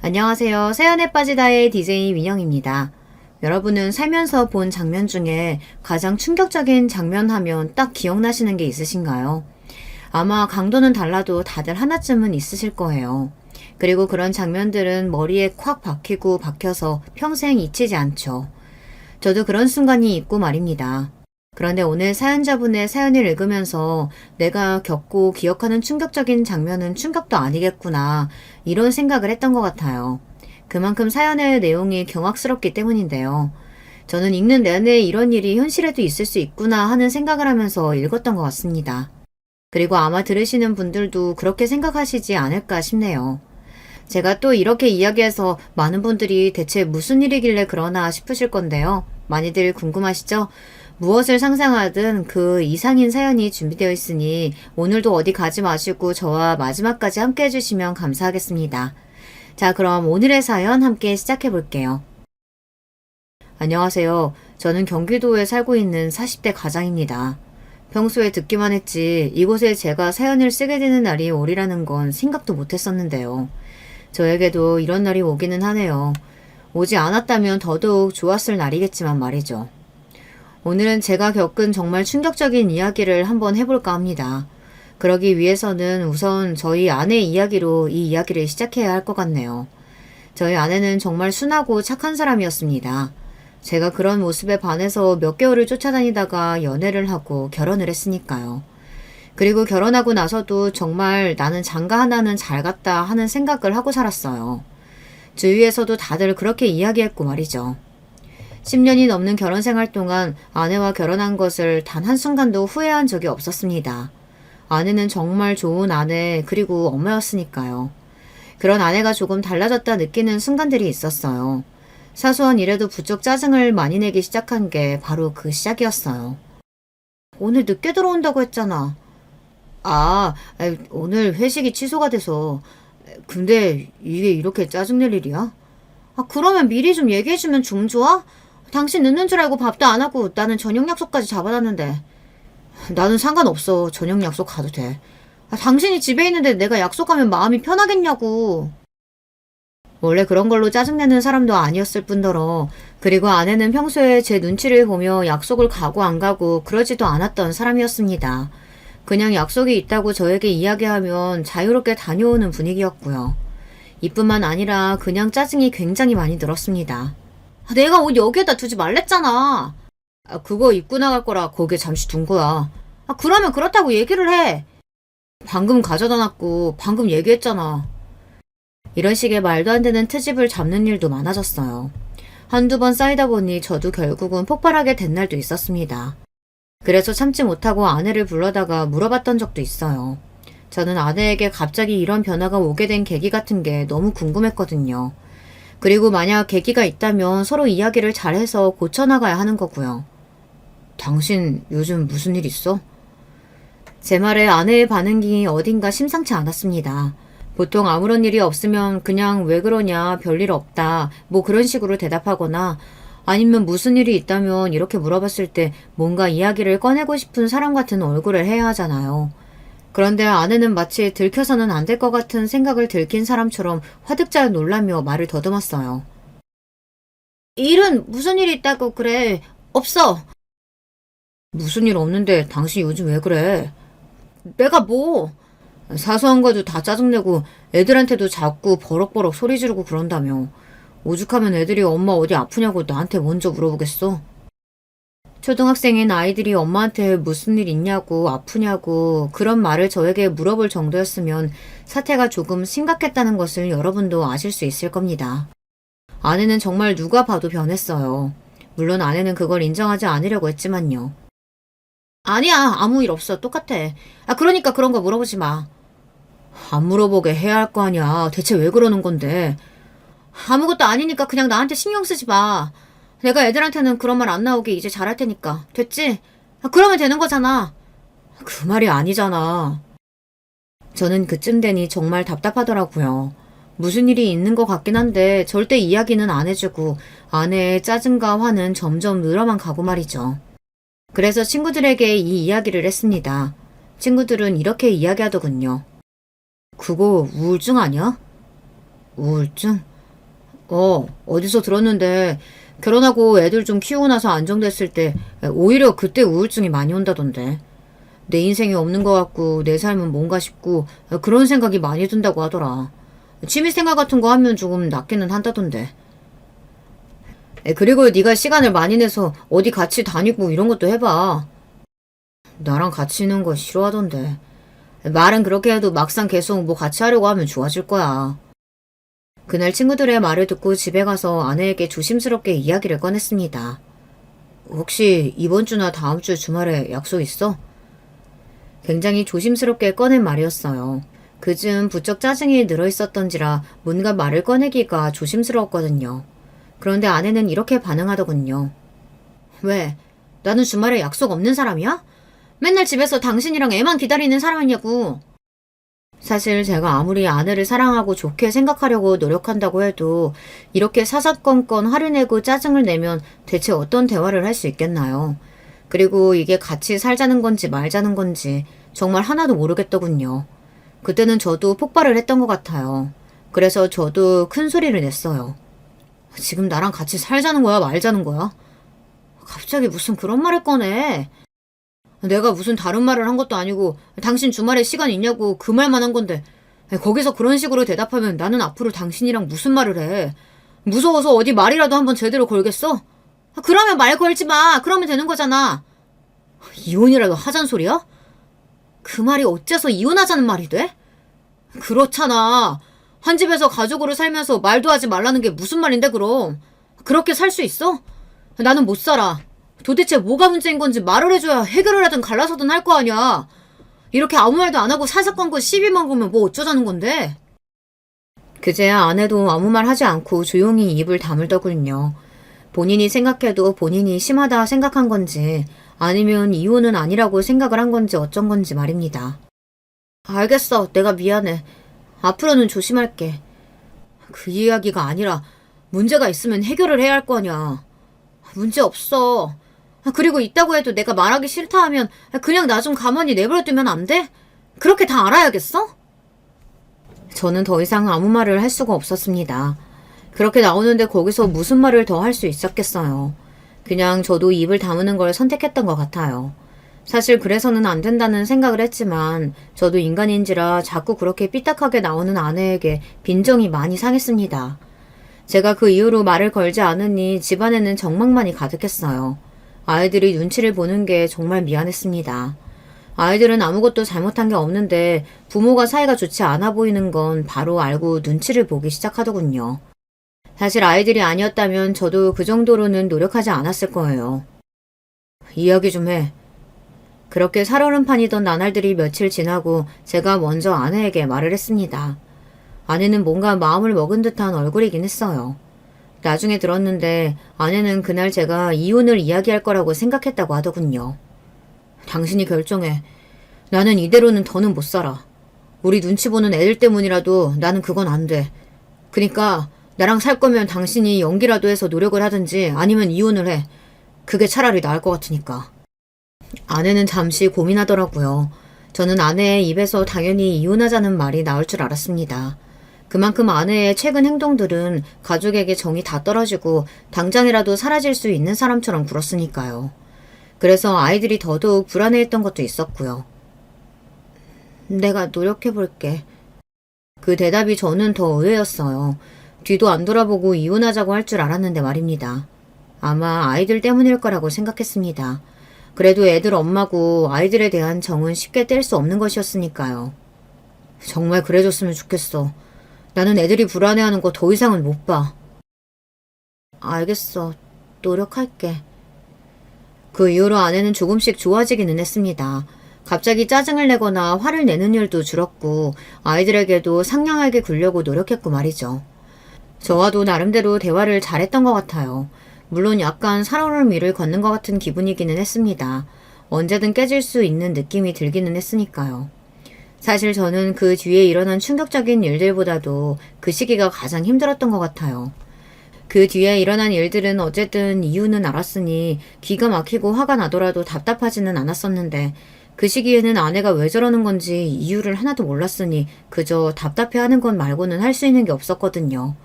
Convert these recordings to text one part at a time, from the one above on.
안녕하세요. 사연에 빠지다의 DJ 민영입니다. 여러분은 살면서 본 장면 중에 가장 충격적인 장면 하면 딱 기억나시는 게 있으신가요? 아마 강도는 달라도 다들 하나쯤은 있으실 거예요. 그리고 그런 장면들은 머리에 콱 박히고 박혀서 평생 잊히지 않죠. 저도 그런 순간이 있고 말입니다. 그런데 오늘 사연자분의 사연을 읽으면서 내가 겪고 기억하는 충격적인 장면은 충격도 아니겠구나, 이런 생각을 했던 것 같아요. 그만큼 사연의 내용이 경악스럽기 때문인데요. 저는 읽는 내내 이런 일이 현실에도 있을 수 있구나 하는 생각을 하면서 읽었던 것 같습니다. 그리고 아마 들으시는 분들도 그렇게 생각하시지 않을까 싶네요. 제가 또 이렇게 이야기해서 많은 분들이 대체 무슨 일이길래 그러나 싶으실 건데요. 많이들 궁금하시죠? 무엇을 상상하든 그 이상인 사연이 준비되어 있으니 오늘도 어디 가지 마시고 저와 마지막까지 함께 해주시면 감사하겠습니다. 자, 그럼 오늘의 사연 함께 시작해 볼게요. 안녕하세요. 저는 경기도에 살고 있는 40대 가장입니다. 평소에 듣기만 했지 이곳에 제가 사연을 쓰게 되는 날이 오리라는 건 생각도 못했었는데요. 저에게도 이런 날이 오기는 하네요. 오지 않았다면 더더욱 좋았을 날이겠지만 말이죠. 오늘은 제가 겪은 정말 충격적인 이야기를 한번 해볼까 합니다. 그러기 위해서는 우선 저희 아내의 이야기로 이 이야기를 시작해야 할 것 같네요. 저희 아내는 정말 순하고 착한 사람이었습니다. 제가 그런 모습에 반해서 몇 개월을 쫓아다니다가 연애를 하고 결혼을 했으니까요. 그리고 결혼하고 나서도 정말 나는 장가 하나는 잘 갔다 하는 생각을 하고 살았어요. 주위에서도 다들 그렇게 이야기했고 말이죠. 10년이 넘는 결혼 생활 동안 아내와 결혼한 것을 단 한순간도 후회한 적이 없었습니다. 아내는 정말 좋은 아내 그리고 엄마였으니까요. 그런 아내가 조금 달라졌다 느끼는 순간들이 있었어요. 사소한 일에도 부쩍 짜증을 많이 내기 시작한 게 바로 그 시작이었어요. 오늘 늦게 들어온다고 했잖아. 오늘 회식이 취소가 돼서. 근데 이게 이렇게 짜증낼 일이야? 그러면 미리 좀 얘기해주면 좀 좋아? 당신 늦는 줄 알고 밥도 안 하고 나는 저녁 약속까지 잡아놨는데. 나는 상관없어. 저녁 약속 가도 돼. 당신이 집에 있는데 내가 약속하면 마음이 편하겠냐고. 원래 그런 걸로 짜증내는 사람도 아니었을 뿐더러, 그리고 아내는 평소에 제 눈치를 보며 약속을 가고 안 가고 그러지도 않았던 사람이었습니다. 그냥 약속이 있다고 저에게 이야기하면 자유롭게 다녀오는 분위기였고요. 이뿐만 아니라 그냥 짜증이 굉장히 많이 늘었습니다. 내가 옷 여기에다 두지 말랬잖아. 그거 입고 나갈 거라 거기에 잠시 둔 거야. 그러면 그렇다고 얘기를 해. 방금 가져다 놨고 방금 얘기했잖아. 이런 식의 말도 안 되는 트집을 잡는 일도 많아졌어요. 한두 번 쌓이다 보니 저도 결국은 폭발하게 된 날도 있었습니다. 그래서 참지 못하고 아내를 불러다가 물어봤던 적도 있어요. 저는 아내에게 갑자기 이런 변화가 오게 된 계기 같은 게 너무 궁금했거든요. 그리고 만약 계기가 있다면 서로 이야기를 잘해서 고쳐나가야 하는 거고요. 당신 요즘 무슨 일 있어? 제 말에 아내의 반응이 어딘가 심상치 않았습니다. 보통 아무런 일이 없으면 그냥 왜 그러냐, 별일 없다, 뭐 그런 식으로 대답하거나 아니면 무슨 일이 있다면 이렇게 물어봤을 때 뭔가 이야기를 꺼내고 싶은 사람 같은 얼굴을 해야 하잖아요. 그런데 아내는 마치 들켜서는 안 될 것 같은 생각을 들킨 사람처럼 화득잘 놀라며 말을 더듬었어요. 일은 무슨 일이 있다고 그래? 없어. 무슨 일 없는데 당신 요즘 왜 그래? 내가 뭐? 사소한 거도 다 짜증내고 애들한테도 자꾸 버럭버럭 소리 지르고 그런다며. 오죽하면 애들이 엄마 어디 아프냐고 나한테 먼저 물어보겠어? 초등학생인 아이들이 엄마한테 무슨 일 있냐고 아프냐고 그런 말을 저에게 물어볼 정도였으면 사태가 조금 심각했다는 것을 여러분도 아실 수 있을 겁니다. 아내는 정말 누가 봐도 변했어요. 물론 아내는 그걸 인정하지 않으려고 했지만요. 아니야, 아무 일 없어. 똑같아. 그러니까 그런 거 물어보지 마. 안 물어보게 해야 할 거 아니야. 대체 왜 그러는 건데? 아무것도 아니니까 그냥 나한테 신경 쓰지 마. 내가 애들한테는 그런 말 안 나오게 이제 잘할 테니까. 됐지? 그러면 되는 거잖아. 그 말이 아니잖아. 저는 그쯤 되니 정말 답답하더라고요. 무슨 일이 있는 것 같긴 한데 절대 이야기는 안 해주고 아내의 짜증과 화는 점점 늘어만 가고 말이죠. 그래서 친구들에게 이 이야기를 했습니다. 친구들은 이렇게 이야기하더군요. 그거 우울증 아니야? 우울증? 어디서 들었는데 결혼하고 애들 좀 키우고 나서 안정됐을 때 오히려 그때 우울증이 많이 온다던데. 내 인생이 없는 것 같고 내 삶은 뭔가 싶고 그런 생각이 많이 든다고 하더라. 취미생활 같은 거 하면 조금 낫기는 한다던데. 그리고 네가 시간을 많이 내서 어디 같이 다니고 이런 것도 해봐. 나랑 같이 있는 거 싫어하던데. 말은 그렇게 해도 막상 계속 뭐 같이 하려고 하면 좋아질 거야. 그날 친구들의 말을 듣고 집에 가서 아내에게 조심스럽게 이야기를 꺼냈습니다. 혹시 이번 주나 다음 주 주말에 약속 있어? 굉장히 조심스럽게 꺼낸 말이었어요. 그즘 부쩍 짜증이 늘어있었던지라 뭔가 말을 꺼내기가 조심스러웠거든요. 그런데 아내는 이렇게 반응하더군요. 왜? 나는 주말에 약속 없는 사람이야? 맨날 집에서 당신이랑 애만 기다리는 사람이냐고. 사실 제가 아무리 아내를 사랑하고 좋게 생각하려고 노력한다고 해도 이렇게 사사건건 화를 내고 짜증을 내면 대체 어떤 대화를 할 수 있겠나요? 그리고 이게 같이 살자는 건지 말자는 건지 정말 하나도 모르겠더군요. 그때는 저도 폭발을 했던 것 같아요. 그래서 저도 큰 소리를 냈어요. 지금 나랑 같이 살자는 거야, 말자는 거야? 갑자기 무슨 그런 말을 꺼내? 내가 무슨 다른 말을 한 것도 아니고 당신 주말에 시간 있냐고 그 말만 한 건데 거기서 그런 식으로 대답하면 나는 앞으로 당신이랑 무슨 말을 해? 무서워서 어디 말이라도 한번 제대로 걸겠어? 그러면 말 걸지 마. 그러면 되는 거잖아. 이혼이라도 하자는 소리야? 그 말이 어째서 이혼하자는 말이 돼? 그렇잖아. 한 집에서 가족으로 살면서 말도 하지 말라는 게 무슨 말인데 그럼. 그렇게 살 수 있어? 나는 못 살아. 도대체 뭐가 문제인 건지 말을 해줘야 해결을 하든 갈라서든 할 거 아니야. 이렇게 아무 말도 안 하고 사사건건 시비만 걸면 뭐 어쩌자는 건데. 그제야 아내도 아무 말 하지 않고 조용히 입을 다물더군요. 본인이 생각해도 본인이 심하다 생각한 건지 아니면 이혼은 아니라고 생각을 한 건지 어쩐 건지 말입니다. 알겠어. 내가 미안해. 앞으로는 조심할게. 그 이야기가 아니라 문제가 있으면 해결을 해야 할 거 아니야. 문제 없어. 그리고 있다고 해도 내가 말하기 싫다 하면 그냥 나 좀 가만히 내버려두면 안 돼? 그렇게 다 알아야겠어? 저는 더 이상 아무 말을 할 수가 없었습니다. 그렇게 나오는데 거기서 무슨 말을 더 할 수 있었겠어요. 그냥 저도 입을 다무는 걸 선택했던 것 같아요. 사실 그래서는 안 된다는 생각을 했지만 저도 인간인지라 자꾸 그렇게 삐딱하게 나오는 아내에게 빈정이 많이 상했습니다. 제가 그 이후로 말을 걸지 않으니 집안에는 정막만이 가득했어요. 아이들이 눈치를 보는 게 정말 미안했습니다. 아이들은 아무것도 잘못한 게 없는데 부모가 사이가 좋지 않아 보이는 건 바로 알고 눈치를 보기 시작하더군요. 사실 아이들이 아니었다면 저도 그 정도로는 노력하지 않았을 거예요. 이야기 좀 해. 그렇게 살얼음판이던 나날들이 며칠 지나고 제가 먼저 아내에게 말을 했습니다. 아내는 뭔가 마음을 먹은 듯한 얼굴이긴 했어요. 나중에 들었는데 아내는 그날 제가 이혼을 이야기할 거라고 생각했다고 하더군요. 당신이 결정해. 나는 이대로는 더는 못 살아. 우리 눈치 보는 애들 때문이라도 나는 그건 안 돼. 그니까 나랑 살 거면 당신이 연기라도 해서 노력을 하든지 아니면 이혼을 해. 그게 차라리 나을 것 같으니까. 아내는 잠시 고민하더라고요. 저는 아내의 입에서 당연히 이혼하자는 말이 나올 줄 알았습니다. 그만큼 아내의 최근 행동들은 가족에게 정이 다 떨어지고 당장이라도 사라질 수 있는 사람처럼 굴었으니까요. 그래서 아이들이 더더욱 불안해했던 것도 있었고요. 내가 노력해볼게. 그 대답이 저는 더 의외였어요. 뒤도 안 돌아보고 이혼하자고 할 줄 알았는데 말입니다. 아마 아이들 때문일 거라고 생각했습니다. 그래도 애들 엄마고 아이들에 대한 정은 쉽게 뗄 수 없는 것이었으니까요. 정말 그래줬으면 좋겠어. 나는 애들이 불안해하는 거 더 이상은 못 봐. 알겠어. 노력할게. 그 이후로 아내는 조금씩 좋아지기는 했습니다. 갑자기 짜증을 내거나 화를 내는 일도 줄었고 아이들에게도 상냥하게 굴려고 노력했고 말이죠. 저와도 나름대로 대화를 잘했던 것 같아요. 물론 약간 살얼음 위를 걷는 것 같은 기분이기는 했습니다. 언제든 깨질 수 있는 느낌이 들기는 했으니까요. 사실 저는 그 뒤에 일어난 충격적인 일들보다도 그 시기가 가장 힘들었던 것 같아요. 그 뒤에 일어난 일들은 어쨌든 이유는 알았으니 기가 막히고 화가 나더라도 답답하지는 않았었는데 그 시기에는 아내가 왜 저러는 건지 이유를 하나도 몰랐으니 그저 답답해하는 것 말고는 할 수 있는 게 없었거든요.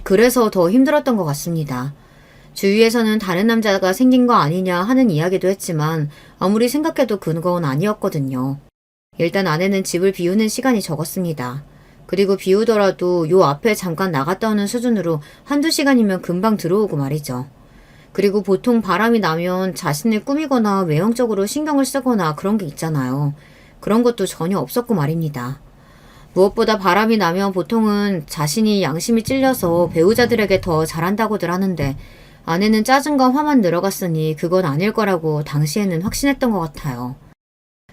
그래서 더 힘들었던 것 같습니다. 주위에서는 다른 남자가 생긴 거 아니냐 하는 이야기도 했지만 아무리 생각해도 그건 아니었거든요. 일단 아내는 집을 비우는 시간이 적었습니다. 그리고 비우더라도 요 앞에 잠깐 나갔다 오는 수준으로 한두 시간이면 금방 들어오고 말이죠. 그리고 보통 바람이 나면 자신을 꾸미거나 외형적으로 신경을 쓰거나 그런 게 있잖아요. 그런 것도 전혀 없었고 말입니다. 무엇보다 바람이 나면 보통은 자신이 양심이 찔려서 배우자들에게 더 잘한다고들 하는데 아내는 짜증과 화만 늘어갔으니 그건 아닐 거라고 당시에는 확신했던 것 같아요.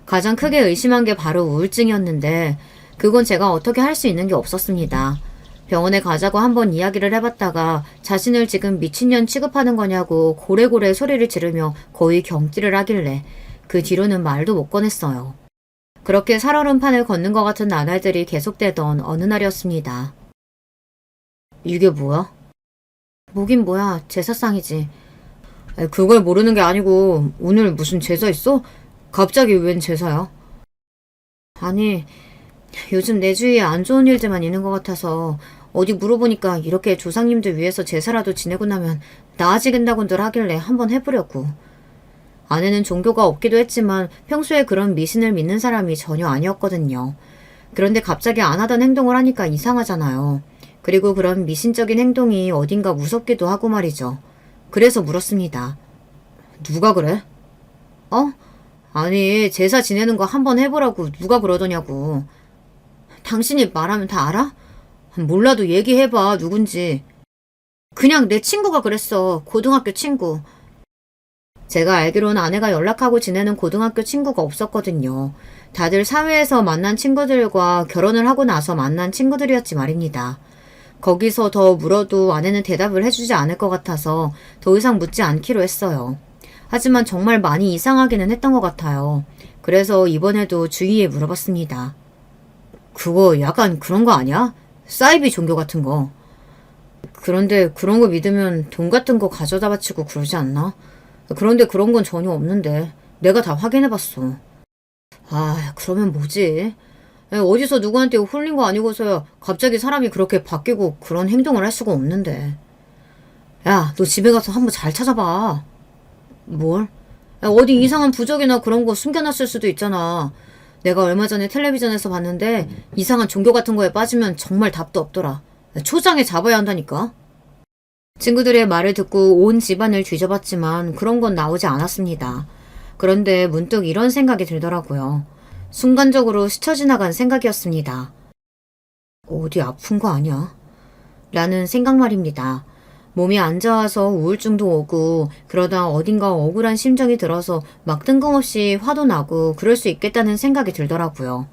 가장 크게 의심한 게 바로 우울증이었는데 그건 제가 어떻게 할 수 있는 게 없었습니다. 병원에 가자고 한번 이야기를 해봤다가 자신을 지금 미친년 취급하는 거냐고 고래고래 소리를 지르며 거의 경기를 하길래 그 뒤로는 말도 못 꺼냈어요. 그렇게 살얼음판을 걷는 것 같은 나날들이 계속되던 어느 날이었습니다. 이게 뭐야? 뭐긴 뭐야, 제사상이지. 그걸 모르는 게 아니고 오늘 무슨 제사 있어? 갑자기 웬 제사야? 아니, 요즘 내 주위에 안 좋은 일들만 있는 것 같아서 어디 물어보니까 이렇게 조상님들 위해서 제사라도 지내고 나면 나아지겠다고들 하길래 한번 해보려고. 아내는 종교가 없기도 했지만 평소에 그런 미신을 믿는 사람이 전혀 아니었거든요. 그런데 갑자기 안 하던 행동을 하니까 이상하잖아요. 그리고 그런 미신적인 행동이 어딘가 무섭기도 하고 말이죠. 그래서 물었습니다. 누가 그래? 아니, 제사 지내는 거 한번 해보라고 누가 그러더냐고. 당신이 말하면 다 알아? 몰라도 얘기해봐, 누군지. 그냥 내 친구가 그랬어. 고등학교 친구. 제가 알기로는 아내가 연락하고 지내는 고등학교 친구가 없었거든요. 다들 사회에서 만난 친구들과 결혼을 하고 나서 만난 친구들이었지 말입니다. 거기서 더 물어도 아내는 대답을 해주지 않을 것 같아서 더 이상 묻지 않기로 했어요. 하지만 정말 많이 이상하기는 했던 것 같아요. 그래서 이번에도 주위에 물어봤습니다. 그거 약간 그런 거 아니야? 사이비 종교 같은 거. 그런데 그런 거 믿으면 돈 같은 거 가져다 바치고 그러지 않나? 그런데 그런 건 전혀 없는데 내가 다 확인해봤어. 그러면 뭐지? 어디서 누구한테 홀린 거 아니고서야 갑자기 사람이 그렇게 바뀌고 그런 행동을 할 수가 없는데. 야, 너 집에 가서 한번 잘 찾아봐. 뭘? 어디 이상한 부적이나 그런 거 숨겨놨을 수도 있잖아. 내가 얼마 전에 텔레비전에서 봤는데 이상한 종교 같은 거에 빠지면 정말 답도 없더라. 초장에 잡아야 한다니까. 친구들의 말을 듣고 온 집안을 뒤져봤지만 그런 건 나오지 않았습니다. 그런데 문득 이런 생각이 들더라고요. 순간적으로 스쳐 지나간 생각이었습니다. 어디 아픈 거 아니야? 라는 생각 말입니다. 몸이 안 좋아서 우울증도 오고 그러다 어딘가 억울한 심정이 들어서 막 뜬금없이 화도 나고 그럴 수 있겠다는 생각이 들더라고요.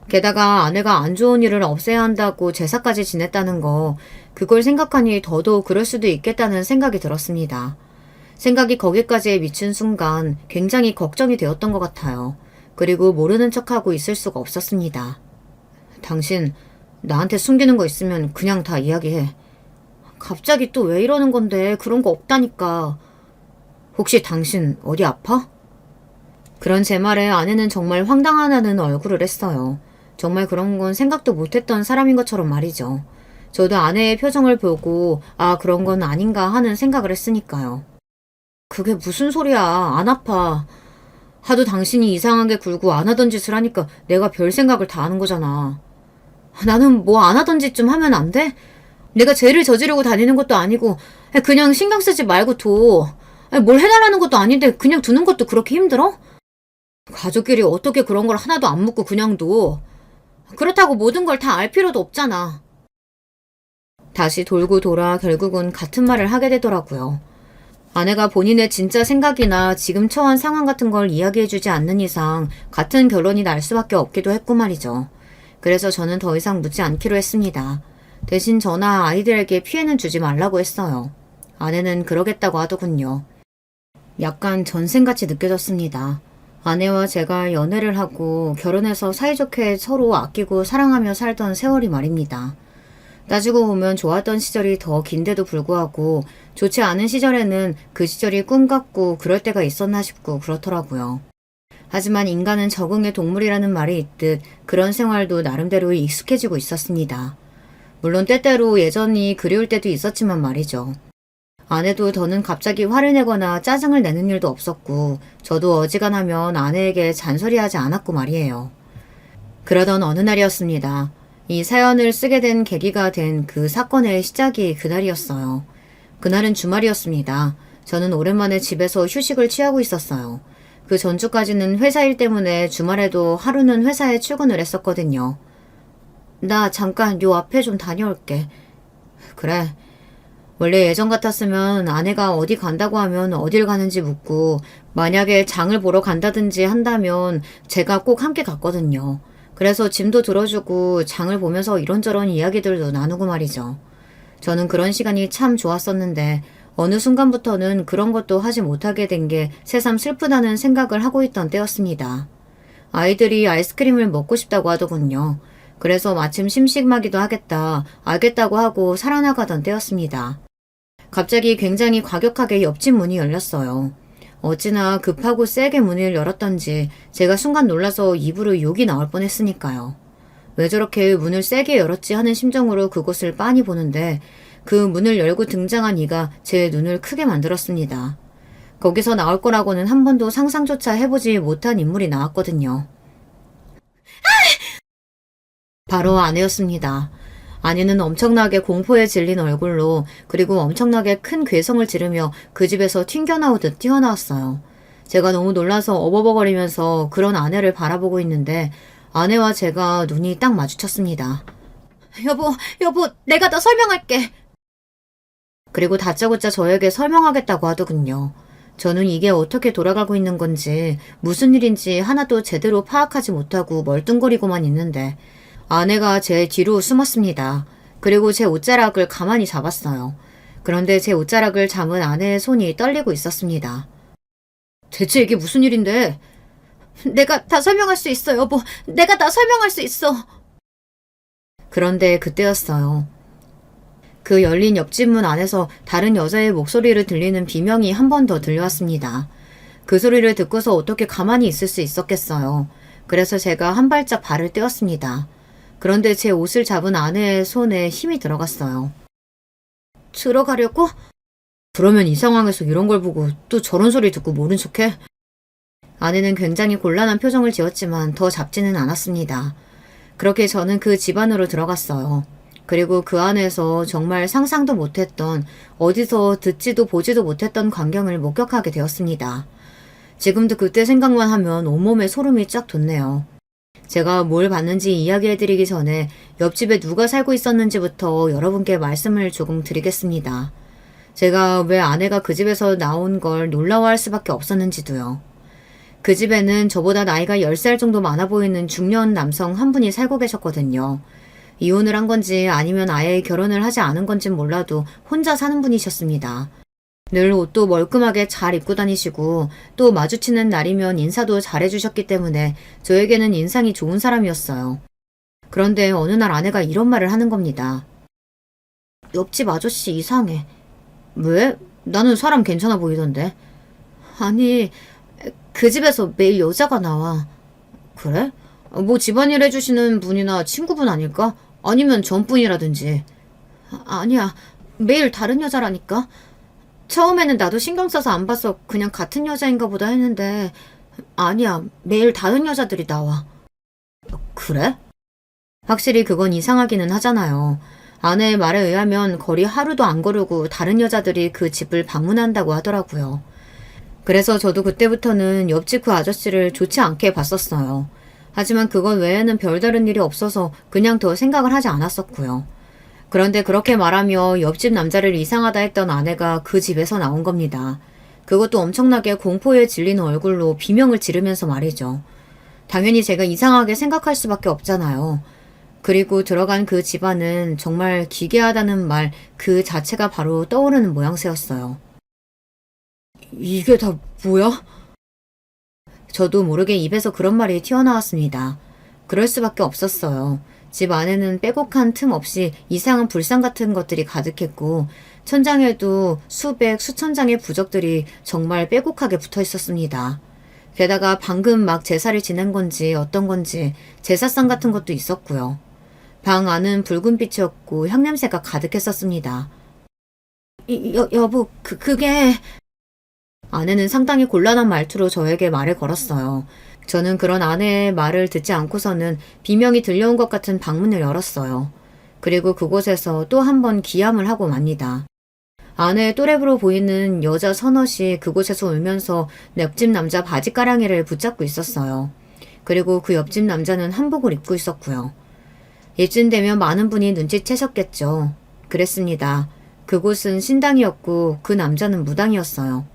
게다가 아내가 안 좋은 일을 없애야 한다고 제사까지 지냈다는 거, 그걸 생각하니 더더욱 그럴 수도 있겠다는 생각이 들었습니다. 생각이 거기까지 미친 순간 굉장히 걱정이 되었던 것 같아요. 그리고 모르는 척하고 있을 수가 없었습니다. 당신 나한테 숨기는 거 있으면 그냥 다 이야기해. 갑자기 또 왜 이러는 건데 그런 거 없다니까. 혹시 당신 어디 아파? 그런 제 말에 아내는 정말 황당하다는 얼굴을 했어요. 정말 그런 건 생각도 못했던 사람인 것처럼 말이죠. 저도 아내의 표정을 보고 그런 건 아닌가 하는 생각을 했으니까요. 그게 무슨 소리야. 안 아파. 하도 당신이 이상하게 굴고 안 하던 짓을 하니까 내가 별 생각을 다 하는 거잖아. 나는 뭐 안 하던 짓 좀 하면 안 돼? 내가 죄를 저지르고 다니는 것도 아니고 그냥 신경 쓰지 말고 둬. 뭘 해달라는 것도 아닌데 그냥 두는 것도 그렇게 힘들어? 가족끼리 어떻게 그런 걸 하나도 안 묻고 그냥 둬. 그렇다고 모든 걸 다 알 필요도 없잖아. 다시 돌고 돌아 결국은 같은 말을 하게 되더라고요. 아내가 본인의 진짜 생각이나 지금 처한 상황 같은 걸 이야기해주지 않는 이상 같은 결론이 날 수밖에 없기도 했고 말이죠. 그래서 저는 더 이상 묻지 않기로 했습니다. 대신 저나 아이들에게 피해는 주지 말라고 했어요. 아내는 그러겠다고 하더군요. 약간 전생같이 느껴졌습니다. 아내와 제가 연애를 하고 결혼해서 사이좋게 서로 아끼고 사랑하며 살던 세월이 말입니다. 따지고 보면 좋았던 시절이 더 긴데도 불구하고 좋지 않은 시절에는 그 시절이 꿈 같고 그럴 때가 있었나 싶고 그렇더라고요. 하지만 인간은 적응의 동물이라는 말이 있듯 그런 생활도 나름대로 익숙해지고 있었습니다. 물론 때때로 예전이 그리울 때도 있었지만 말이죠. 아내도 더는 갑자기 화를 내거나 짜증을 내는 일도 없었고 저도 어지간하면 아내에게 잔소리하지 않았고 말이에요. 그러던 어느 날이었습니다. 이 사연을 쓰게 된 계기가 된 그 사건의 시작이 그날이었어요. 그날은 주말이었습니다. 저는 오랜만에 집에서 휴식을 취하고 있었어요. 그 전주까지는 회사 일 때문에 주말에도 하루는 회사에 출근을 했었거든요. 나 잠깐 요 앞에 좀 다녀올게. 그래. 원래 예전 같았으면 아내가 어디 간다고 하면 어딜 가는지 묻고 만약에 장을 보러 간다든지 한다면 제가 꼭 함께 갔거든요. 그래서 짐도 들어주고 장을 보면서 이런저런 이야기들도 나누고 말이죠. 저는 그런 시간이 참 좋았었는데 어느 순간부터는 그런 것도 하지 못하게 된 게 새삼 슬프다는 생각을 하고 있던 때였습니다. 아이들이 아이스크림을 먹고 싶다고 하더군요. 그래서 마침 심심하기도 하겠다, 알겠다고 하고 살아나가던 때였습니다. 갑자기 굉장히 과격하게 옆집 문이 열렸어요. 어찌나 급하고 세게 문을 열었던지 제가 순간 놀라서 입으로 욕이 나올 뻔했으니까요. 왜 저렇게 문을 세게 열었지 하는 심정으로 그곳을 빤히 보는데 그 문을 열고 등장한 이가 제 눈을 크게 만들었습니다. 거기서 나올 거라고는 한 번도 상상조차 해보지 못한 인물이 나왔거든요. 바로 아내였습니다. 아내는 엄청나게 공포에 질린 얼굴로 그리고 엄청나게 큰 괴성을 지르며 그 집에서 튕겨나오듯 뛰어나왔어요. 제가 너무 놀라서 어버버거리면서 그런 아내를 바라보고 있는데 아내와 제가 눈이 딱 마주쳤습니다. 여보, 내가 다 설명할게. 그리고 다짜고짜 저에게 설명하겠다고 하더군요. 저는 이게 어떻게 돌아가고 있는 건지 무슨 일인지 하나도 제대로 파악하지 못하고 멀뚱거리고만 있는데 아내가 제 뒤로 숨었습니다. 그리고 제 옷자락을 가만히 잡았어요. 그런데 제 옷자락을 잡은 아내의 손이 떨리고 있었습니다. 대체 이게 무슨 일인데? 내가 다 설명할 수 있어, 여보. 내가 다 설명할 수 있어. 그런데 그때였어요. 그 열린 옆집 문 안에서 다른 여자의 목소리를 들리는 비명이 한 번 더 들려왔습니다. 그 소리를 듣고서 어떻게 가만히 있을 수 있었겠어요. 그래서 제가 한 발짝 발을 떼었습니다. 그런데 제 옷을 잡은 아내의 손에 힘이 들어갔어요. 들어가려고? 그러면 이 상황에서 이런 걸 보고 또 저런 소리 듣고 모른 척해? 아내는 굉장히 곤란한 표정을 지었지만 더 잡지는 않았습니다. 그렇게 저는 그 집 안으로 들어갔어요. 그리고 그 안에서 정말 상상도 못했던 어디서 듣지도 보지도 못했던 광경을 목격하게 되었습니다. 지금도 그때 생각만 하면 온몸에 소름이 쫙 돋네요. 제가 뭘 봤는지 이야기해드리기 전에 옆집에 누가 살고 있었는지부터 여러분께 말씀을 조금 드리겠습니다. 제가 왜 아내가 그 집에서 나온 걸 놀라워할 수밖에 없었는지도요. 그 집에는 저보다 나이가 10살 정도 많아 보이는 중년 남성 한 분이 살고 계셨거든요. 이혼을 한 건지 아니면 아예 결혼을 하지 않은 건진 몰라도 혼자 사는 분이셨습니다. 늘 옷도 멀끔하게 잘 입고 다니시고 또 마주치는 날이면 인사도 잘해주셨기 때문에 저에게는 인상이 좋은 사람이었어요. 그런데 어느 날 아내가 이런 말을 하는 겁니다. 옆집 아저씨 이상해. 왜? 나는 사람 괜찮아 보이던데. 아니, 그 집에서 매일 여자가 나와. 그래? 뭐 집안일 해주시는 분이나 친구분 아닐까? 아니면 전분이라든지. 아니야, 매일 다른 여자라니까. 처음에는 나도 신경 써서 안 봐서 그냥 같은 여자인가 보다 했는데 아니야, 매일 다른 여자들이 나와. 그래? 확실히 그건 이상하기는 하잖아요. 아내의 말에 의하면 거리 하루도 안 걸으고 다른 여자들이 그 집을 방문한다고 하더라고요. 그래서 저도 그때부터는 옆집 그 아저씨를 좋지 않게 봤었어요. 하지만 그것 외에는 별다른 일이 없어서 그냥 더 생각을 하지 않았었고요. 그런데 그렇게 말하며 옆집 남자를 이상하다 했던 아내가 그 집에서 나온 겁니다. 그것도 엄청나게 공포에 질린 얼굴로 비명을 지르면서 말이죠. 당연히 제가 이상하게 생각할 수밖에 없잖아요. 그리고 들어간 그 집안은 정말 기괴하다는 말 그 자체가 바로 떠오르는 모양새였어요. 이게 다 뭐야? 저도 모르게 입에서 그런 말이 튀어나왔습니다. 그럴 수밖에 없었어요. 집 안에는 빼곡한 틈 없이 이상한 불상 같은 것들이 가득했고 천장에도 수백, 수천 장의 부적들이 정말 빼곡하게 붙어 있었습니다. 게다가 방금 막 제사를 지낸 건지 어떤 건지 제사상 같은 것도 있었고요. 방 안은 붉은 빛이었고 향냄새가 가득했었습니다. 여보, 그게... 아내는 상당히 곤란한 말투로 저에게 말을 걸었어요. 저는 그런 아내의 말을 듣지 않고서는 비명이 들려온 것 같은 방문을 열었어요. 그리고 그곳에서 또 한 번 기함을 하고 맙니다. 아내의 또래부로 보이는 여자 서넛이 그곳에서 울면서 옆집 남자 바지가랑이를 붙잡고 있었어요. 그리고 그 옆집 남자는 한복을 입고 있었고요. 이쯤 되면 많은 분이 눈치채셨겠죠. 그랬습니다. 그곳은 신당이었고 그 남자는 무당이었어요.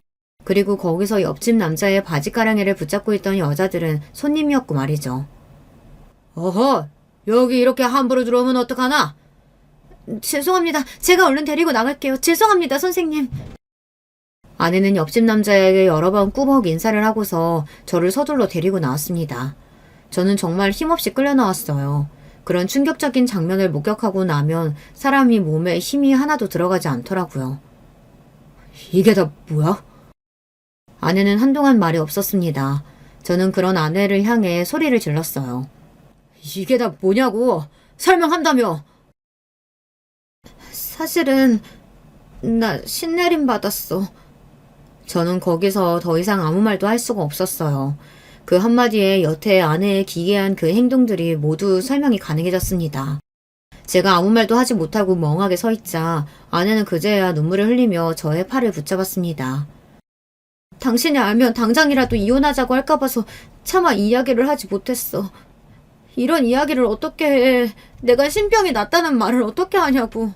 그리고 거기서 옆집 남자의 바지가랑이를 붙잡고 있던 여자들은 손님이었고 말이죠. 어허, 여기 이렇게 함부로 들어오면 어떡하나? 죄송합니다. 제가 얼른 데리고 나갈게요. 죄송합니다, 선생님. 아내는 옆집 남자에게 여러 번 꾸벅 인사를 하고서 저를 서둘러 데리고 나왔습니다. 저는 정말 힘없이 끌려 나왔어요. 그런 충격적인 장면을 목격하고 나면 사람이 몸에 힘이 하나도 들어가지 않더라고요. 이게 다 뭐야? 아내는 한동안 말이 없었습니다. 저는 그런 아내를 향해 소리를 질렀어요. 이게 다 뭐냐고! 설명한다며! 사실은 나 신내림 받았어. 저는 거기서 더 이상 아무 말도 할 수가 없었어요. 그 한마디에 여태 아내의 기괴한 그 행동들이 모두 설명이 가능해졌습니다. 제가 아무 말도 하지 못하고 멍하게 서 있자 아내는 그제야 눈물을 흘리며 저의 팔을 붙잡았습니다. 당신이 알면 당장이라도 이혼하자고 할까 봐서 차마 이야기를 하지 못했어. 이런 이야기를 어떻게 해. 내가 신병이 났다는 말을 어떻게 하냐고.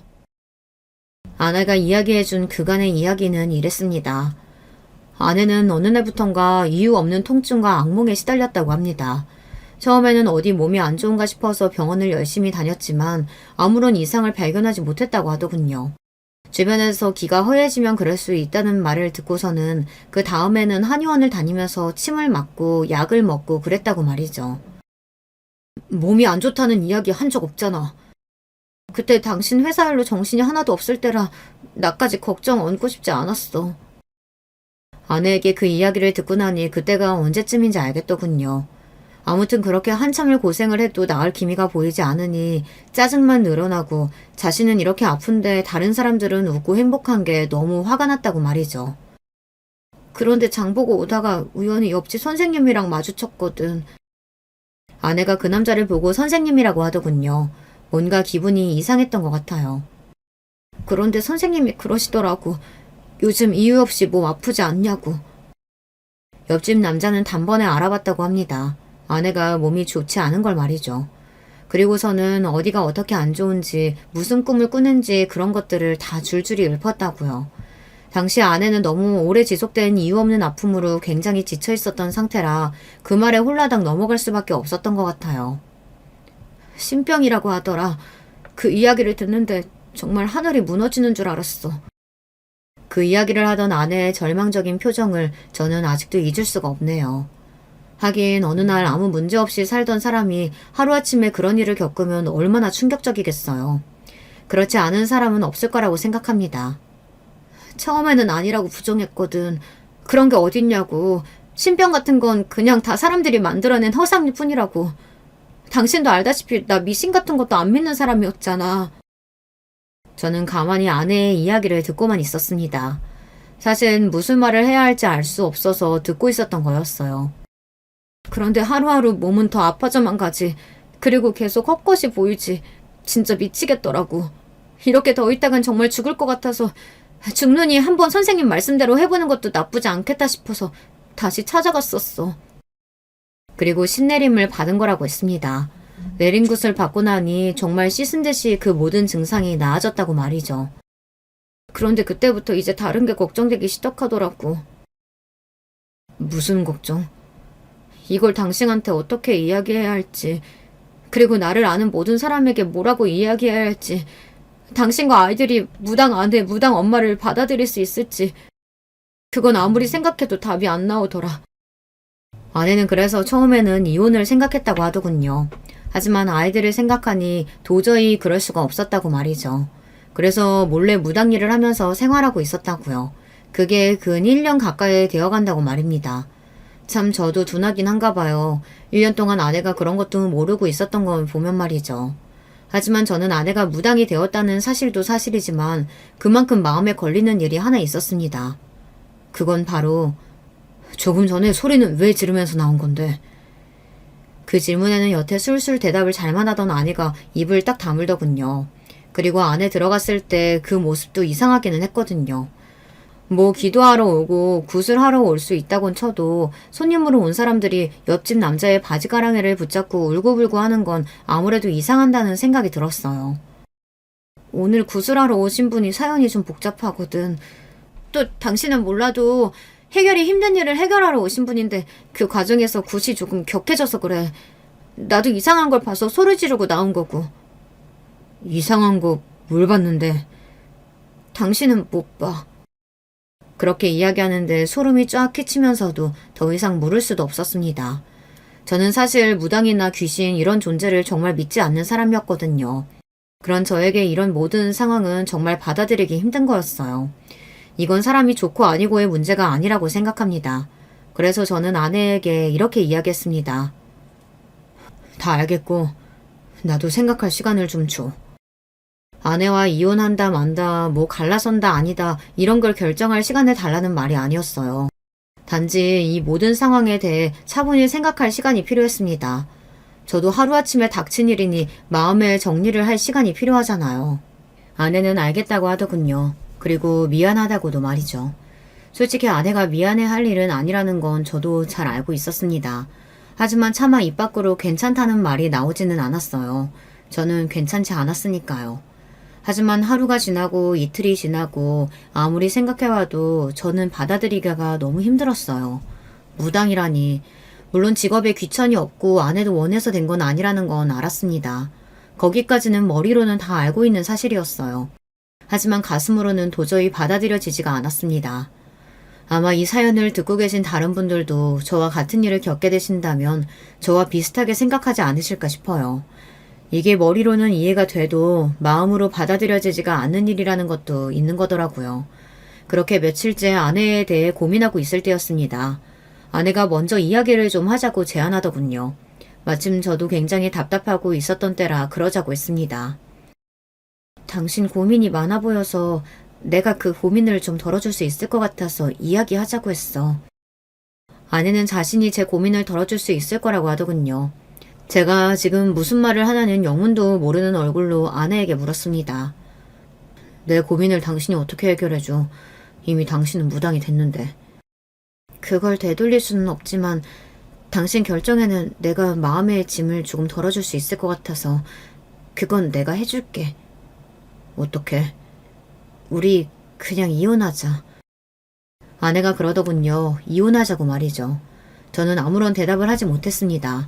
아내가 이야기해준 그간의 이야기는 이랬습니다. 아내는 어느 날부턴가 이유 없는 통증과 악몽에 시달렸다고 합니다. 처음에는 어디 몸이 안 좋은가 싶어서 병원을 열심히 다녔지만 아무런 이상을 발견하지 못했다고 하더군요. 주변에서 기가 허해지면 그럴 수 있다는 말을 듣고서는 그 다음에는 한의원을 다니면서 침을 맞고 약을 먹고 그랬다고 말이죠. 몸이 안 좋다는 이야기 한 적 없잖아. 그때 당신 회사 일로 정신이 하나도 없을 때라 나까지 걱정 얹고 싶지 않았어. 아내에게 그 이야기를 듣고 나니 그때가 언제쯤인지 알겠더군요. 아무튼 그렇게 한참을 고생을 해도 나을 기미가 보이지 않으니 짜증만 늘어나고 자신은 이렇게 아픈데 다른 사람들은 웃고 행복한 게 너무 화가 났다고 말이죠. 그런데 장 보고 오다가 우연히 옆집 선생님이랑 마주쳤거든. 아내가 그 남자를 보고 선생님이라고 하더군요. 뭔가 기분이 이상했던 것 같아요. 그런데 선생님이 그러시더라고. 요즘 이유 없이 몸 아프지 않냐고. 옆집 남자는 단번에 알아봤다고 합니다. 아내가 몸이 좋지 않은 걸 말이죠. 그리고서는 어디가 어떻게 안 좋은지 무슨 꿈을 꾸는지 그런 것들을 다 줄줄이 읊었다고요. 당시 아내는 너무 오래 지속된 이유 없는 아픔으로 굉장히 지쳐 있었던 상태라 그 말에 홀라당 넘어갈 수밖에 없었던 것 같아요. 신병이라고 하더라. 그 이야기를 듣는데 정말 하늘이 무너지는 줄 알았어. 그 이야기를 하던 아내의 절망적인 표정을 저는 아직도 잊을 수가 없네요. 하긴 어느 날 아무 문제 없이 살던 사람이 하루아침에 그런 일을 겪으면 얼마나 충격적이겠어요. 그렇지 않은 사람은 없을 거라고 생각합니다. 처음에는 아니라고 부정했거든. 그런 게 어딨냐고. 신병 같은 건 그냥 다 사람들이 만들어낸 허상일 뿐이라고. 당신도 알다시피 나 미신 같은 것도 안 믿는 사람이었잖아. 저는 가만히 아내의 이야기를 듣고만 있었습니다. 사실 무슨 말을 해야 할지 알 수 없어서 듣고 있었던 거였어요. 그런데 하루하루 몸은 더 아파져만 가지. 그리고 계속 헛것이 보이지. 진짜 미치겠더라고. 이렇게 더 있다간 정말 죽을 것 같아서 죽느니 한번 선생님 말씀대로 해보는 것도 나쁘지 않겠다 싶어서 다시 찾아갔었어. 그리고 신내림을 받은 거라고 했습니다. 내린 굿을 받고 나니 정말 씻은 듯이 그 모든 증상이 나아졌다고 말이죠. 그런데 그때부터 이제 다른 게 걱정되기 시작하더라고. 무슨 걱정? 이걸 당신한테 어떻게 이야기해야 할지, 그리고 나를 아는 모든 사람에게 뭐라고 이야기해야 할지, 당신과 아이들이 무당 아내, 무당 엄마를 받아들일 수 있을지, 그건 아무리 생각해도 답이 안 나오더라. 아내는 그래서 처음에는 이혼을 생각했다고 하더군요. 하지만 아이들을 생각하니 도저히 그럴 수가 없었다고 말이죠. 그래서 몰래 무당 일을 하면서 생활하고 있었다고요. 그게 근 1년 가까이 되어간다고 말입니다. 참 저도 둔하긴 한가 봐요. 1년 동안 아내가 그런 것도 모르고 있었던 걸 보면 말이죠. 하지만 저는 아내가 무당이 되었다는 사실도 사실이지만 그만큼 마음에 걸리는 일이 하나 있었습니다. 그건 바로 조금 전에 소리는 왜 지르면서 나온 건데? 그 질문에는 여태 술술 대답을 잘만 하던 아내가 입을 딱 다물더군요. 그리고 안에 들어갔을 때 그 모습도 이상하기는 했거든요. 뭐 기도하러 오고 구슬하러 올 수 있다곤 쳐도 손님으로 온 사람들이 옆집 남자의 바지가랑이를 붙잡고 울고불고 하는 건 아무래도 이상한다는 생각이 들었어요. 오늘 구슬하러 오신 분이 사연이 좀 복잡하거든. 또 당신은 몰라도 해결이 힘든 일을 해결하러 오신 분인데 그 과정에서 굿이 조금 격해져서 그래. 나도 이상한 걸 봐서 소리 지르고 나온 거고. 이상한 거 뭘 봤는데? 당신은 못 봐. 그렇게 이야기하는데 소름이 쫙 끼치면서도 더 이상 물을 수도 없었습니다. 저는 사실 무당이나 귀신 이런 존재를 정말 믿지 않는 사람이었거든요. 그런 저에게 이런 모든 상황은 정말 받아들이기 힘든 거였어요. 이건 사람이 좋고 아니고의 문제가 아니라고 생각합니다. 그래서 저는 아내에게 이렇게 이야기했습니다. 다 알겠고 나도 생각할 시간을 좀 줘. 아내와 이혼한다 만다 뭐 갈라선다 아니다 이런 걸 결정할 시간을 달라는 말이 아니었어요. 단지 이 모든 상황에 대해 차분히 생각할 시간이 필요했습니다. 저도 하루아침에 닥친 일이니 마음의 정리를 할 시간이 필요하잖아요. 아내는 알겠다고 하더군요. 그리고 미안하다고도 말이죠. 솔직히 아내가 미안해할 일은 아니라는 건 저도 잘 알고 있었습니다. 하지만 차마 입 밖으로 괜찮다는 말이 나오지는 않았어요. 저는 괜찮지 않았으니까요. 하지만 하루가 지나고 이틀이 지나고 아무리 생각해봐도 저는 받아들이기가 너무 힘들었어요. 무당이라니. 물론 직업에 귀천이 없고 아내도 원해서 된 건 아니라는 건 알았습니다. 거기까지는 머리로는 다 알고 있는 사실이었어요. 하지만 가슴으로는 도저히 받아들여지지가 않았습니다. 아마 이 사연을 듣고 계신 다른 분들도 저와 같은 일을 겪게 되신다면 저와 비슷하게 생각하지 않으실까 싶어요. 이게 머리로는 이해가 돼도 마음으로 받아들여지지가 않는 일이라는 것도 있는 거더라고요. 그렇게 며칠째 아내에 대해 고민하고 있을 때였습니다. 아내가 먼저 이야기를 좀 하자고 제안하더군요. 마침 저도 굉장히 답답하고 있었던 때라 그러자고 했습니다. 당신 고민이 많아 보여서 내가 그 고민을 좀 덜어줄 수 있을 것 같아서 이야기하자고 했어. 아내는 자신이 제 고민을 덜어줄 수 있을 거라고 하더군요. 제가 지금 무슨 말을 하나는 영문도 모르는 얼굴로 아내에게 물었습니다. 내 고민을 당신이 어떻게 해결해줘? 이미 당신은 무당이 됐는데. 그걸 되돌릴 수는 없지만 당신 결정에는 내가 마음의 짐을 조금 덜어줄 수 있을 것 같아서 그건 내가 해줄게. 어떻게? 우리 그냥 이혼하자. 아내가 그러더군요. 이혼하자고 말이죠. 저는 아무런 대답을 하지 못했습니다.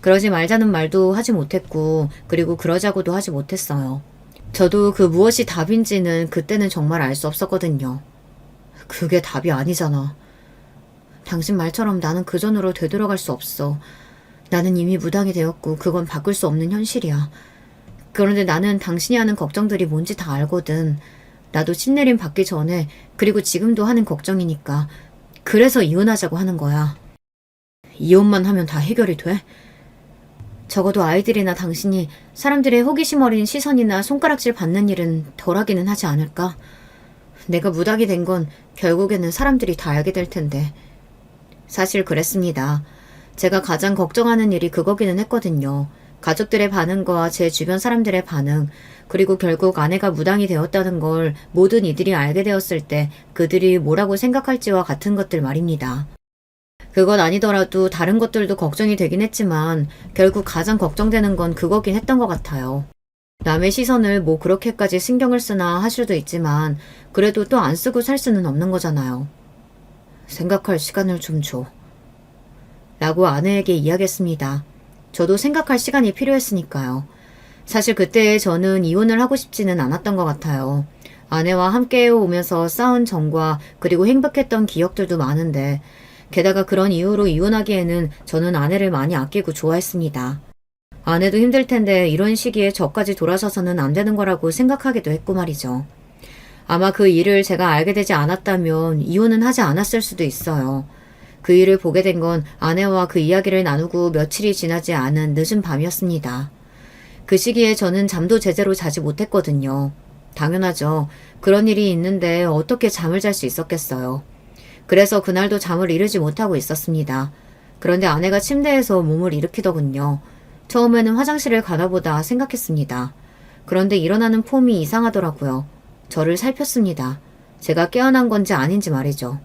그러지 말자는 말도 하지 못했고 그리고 그러자고도 하지 못했어요. 저도 그 무엇이 답인지는 그때는 정말 알 수 없었거든요. 그게 답이 아니잖아. 당신 말처럼 나는 그전으로 되돌아갈 수 없어. 나는 이미 무당이 되었고 그건 바꿀 수 없는 현실이야. 그런데 나는 당신이 하는 걱정들이 뭔지 다 알거든. 나도 신내림 받기 전에 그리고 지금도 하는 걱정이니까. 그래서 이혼하자고 하는 거야. 이혼만 하면 다 해결이 돼? 적어도 아이들이나 당신이 사람들의 호기심 어린 시선이나 손가락질 받는 일은 덜하기는 하지 않을까? 내가 무당이 된 건 결국에는 사람들이 다 알게 될 텐데. 사실 그랬습니다. 제가 가장 걱정하는 일이 그거기는 했거든요. 가족들의 반응과 제 주변 사람들의 반응, 그리고 결국 아내가 무당이 되었다는 걸 모든 이들이 알게 되었을 때 그들이 뭐라고 생각할지와 같은 것들 말입니다. 그건 아니더라도 다른 것들도 걱정이 되긴 했지만 결국 가장 걱정되는 건 그거긴 했던 것 같아요. 남의 시선을 뭐 그렇게까지 신경을 쓰나 할 수도 있지만 그래도 또 안 쓰고 살 수는 없는 거잖아요. 생각할 시간을 좀 줘. 라고 아내에게 이야기했습니다. 저도 생각할 시간이 필요했으니까요. 사실 그때 저는 이혼을 하고 싶지는 않았던 것 같아요. 아내와 함께 오면서 싸운 정과 그리고 행복했던 기억들도 많은데 게다가 그런 이유로 이혼하기에는 저는 아내를 많이 아끼고 좋아했습니다. 아내도 힘들 텐데 이런 시기에 저까지 돌아서서는 안 되는 거라고 생각하기도 했고 말이죠. 아마 그 일을 제가 알게 되지 않았다면 이혼은 하지 않았을 수도 있어요. 그 일을 보게 된 건 아내와 그 이야기를 나누고 며칠이 지나지 않은 늦은 밤이었습니다. 그 시기에 저는 잠도 제대로 자지 못했거든요. 당연하죠. 그런 일이 있는데 어떻게 잠을 잘 수 있었겠어요. 그래서 그날도 잠을 이루지 못하고 있었습니다. 그런데 아내가 침대에서 몸을 일으키더군요. 처음에는 화장실을 가나보다 생각했습니다. 그런데 일어나는 폼이 이상하더라고요. 저를 살폈습니다. 제가 깨어난 건지 아닌지 말이죠.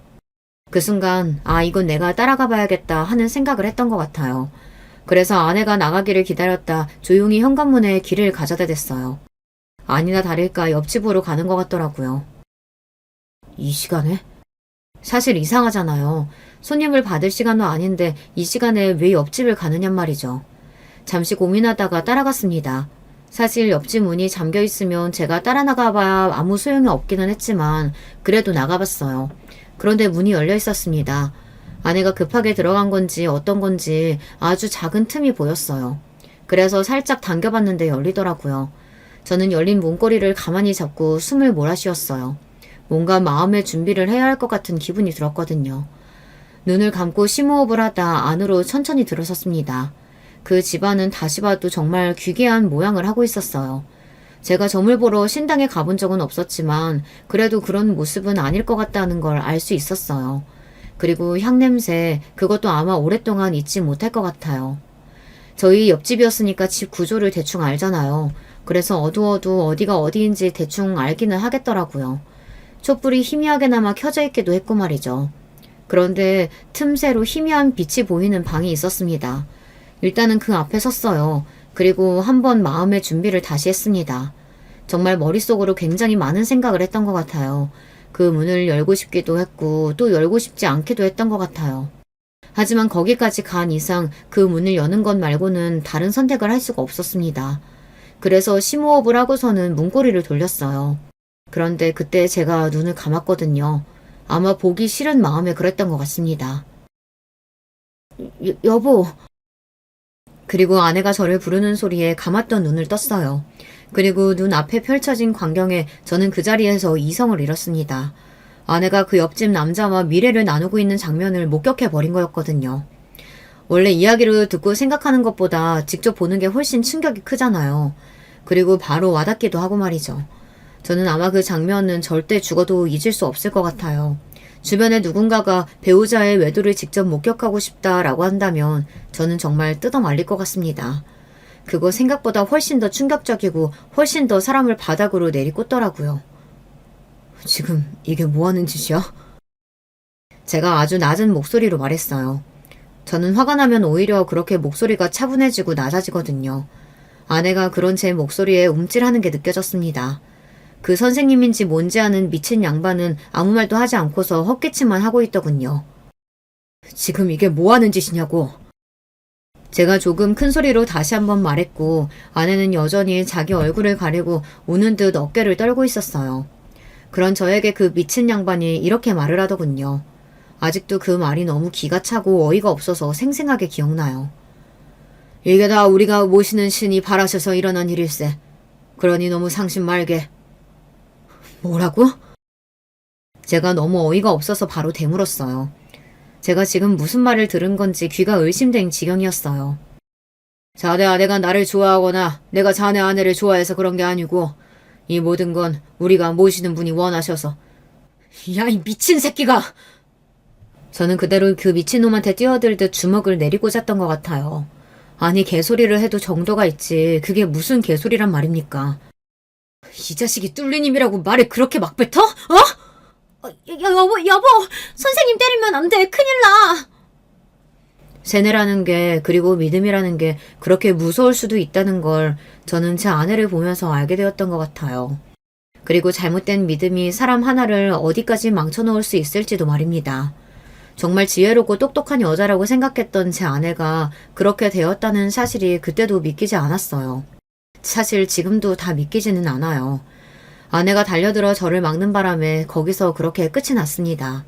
그 순간, 이건 내가 따라가 봐야겠다 하는 생각을 했던 것 같아요. 그래서 아내가 나가기를 기다렸다 조용히 현관문에 길을 가져다 댔어요. 아니나 다를까 옆집으로 가는 것 같더라고요. 이 시간에? 사실 이상하잖아요. 손님을 받을 시간도 아닌데 이 시간에 왜 옆집을 가느냔 말이죠. 잠시 고민하다가 따라갔습니다. 사실 옆집 문이 잠겨 있으면 제가 따라 나가봐야 아무 소용이 없기는 했지만 그래도 나가봤어요. 그런데 문이 열려 있었습니다. 아내가 급하게 들어간 건지 어떤 건지 아주 작은 틈이 보였어요. 그래서 살짝 당겨봤는데 열리더라고요. 저는 열린 문고리를 가만히 잡고 숨을 몰아쉬었어요. 뭔가 마음의 준비를 해야 할 것 같은 기분이 들었거든요. 눈을 감고 심호흡을 하다 안으로 천천히 들어섰습니다. 그 집안은 다시 봐도 정말 귀괴한 모양을 하고 있었어요. 제가 점을 보러 신당에 가본 적은 없었지만 그래도 그런 모습은 아닐 것 같다는 걸 알 수 있었어요. 그리고 향냄새, 그것도 아마 오랫동안 잊지 못할 것 같아요. 저희 옆집이었으니까 집 구조를 대충 알잖아요. 그래서 어두워도 어디가 어디인지 대충 알기는 하겠더라고요. 촛불이 희미하게나마 켜져 있기도 했고 말이죠. 그런데 틈새로 희미한 빛이 보이는 방이 있었습니다. 일단은 그 앞에 섰어요. 그리고 한번 마음의 준비를 다시 했습니다. 정말 머릿속으로 굉장히 많은 생각을 했던 것 같아요. 그 문을 열고 싶기도 했고 또 열고 싶지 않기도 했던 것 같아요. 하지만 거기까지 간 이상 그 문을 여는 것 말고는 다른 선택을 할 수가 없었습니다. 그래서 심호흡을 하고서는 문고리를 돌렸어요. 그런데 그때 제가 눈을 감았거든요. 아마 보기 싫은 마음에 그랬던 것 같습니다. 여보. 그리고 아내가 저를 부르는 소리에 감았던 눈을 떴어요. 그리고 눈 앞에 펼쳐진 광경에 저는 그 자리에서 이성을 잃었습니다. 아내가 그 옆집 남자와 미래를 나누고 있는 장면을 목격해버린 거였거든요. 원래 이야기를 듣고 생각하는 것보다 직접 보는 게 훨씬 충격이 크잖아요. 그리고 바로 와닿기도 하고 말이죠. 저는 아마 그 장면은 절대 죽어도 잊을 수 없을 것 같아요. 주변에 누군가가 배우자의 외도를 직접 목격하고 싶다라고 한다면 저는 정말 뜯어말릴 것 같습니다. 그거 생각보다 훨씬 더 충격적이고 훨씬 더 사람을 바닥으로 내리꽂더라고요. 지금 이게 뭐 하는 짓이야? 제가 아주 낮은 목소리로 말했어요. 저는 화가 나면 오히려 그렇게 목소리가 차분해지고 낮아지거든요. 아내가 그런 제 목소리에 움찔하는 게 느껴졌습니다. 그 선생님인지 뭔지 아는 미친 양반은 아무 말도 하지 않고서 헛기침만 하고 있더군요. 지금 이게 뭐 하는 짓이냐고. 제가 조금 큰 소리로 다시 한번 말했고 아내는 여전히 자기 얼굴을 가리고 우는 듯 어깨를 떨고 있었어요. 그런 저에게 그 미친 양반이 이렇게 말을 하더군요. 아직도 그 말이 너무 기가 차고 어이가 없어서 생생하게 기억나요. 이게 다 우리가 모시는 신이 바라셔서 일어난 일일세. 그러니 너무 상심 말게. 뭐라고? 제가 너무 어이가 없어서 바로 되물었어요. 제가 지금 무슨 말을 들은 건지 귀가 의심된 지경이었어요. 자네 아내가 나를 좋아하거나 내가 자네 아내를 좋아해서 그런 게 아니고 이 모든 건 우리가 모시는 분이 원하셔서. 야, 이 미친 새끼가! 저는 그대로 그 미친놈한테 뛰어들듯 주먹을 내리꽂았던 것 같아요. 아니 개소리를 해도 정도가 있지 그게 무슨 개소리란 말입니까? 이 자식이 뚫리님이라고 말을 그렇게 막 뱉어? 여보, 선생님 때리면 안 돼, 큰일 나. 세뇌라는 게 그리고 믿음이라는 게 그렇게 무서울 수도 있다는 걸 저는 제 아내를 보면서 알게 되었던 것 같아요. 그리고 잘못된 믿음이 사람 하나를 어디까지 망쳐놓을 수 있을지도 말입니다. 정말 지혜롭고 똑똑한 여자라고 생각했던 제 아내가 그렇게 되었다는 사실이 그때도 믿기지 않았어요. 사실 지금도 다 믿기지는 않아요. 아내가 달려들어 저를 막는 바람에 거기서 그렇게 끝이 났습니다.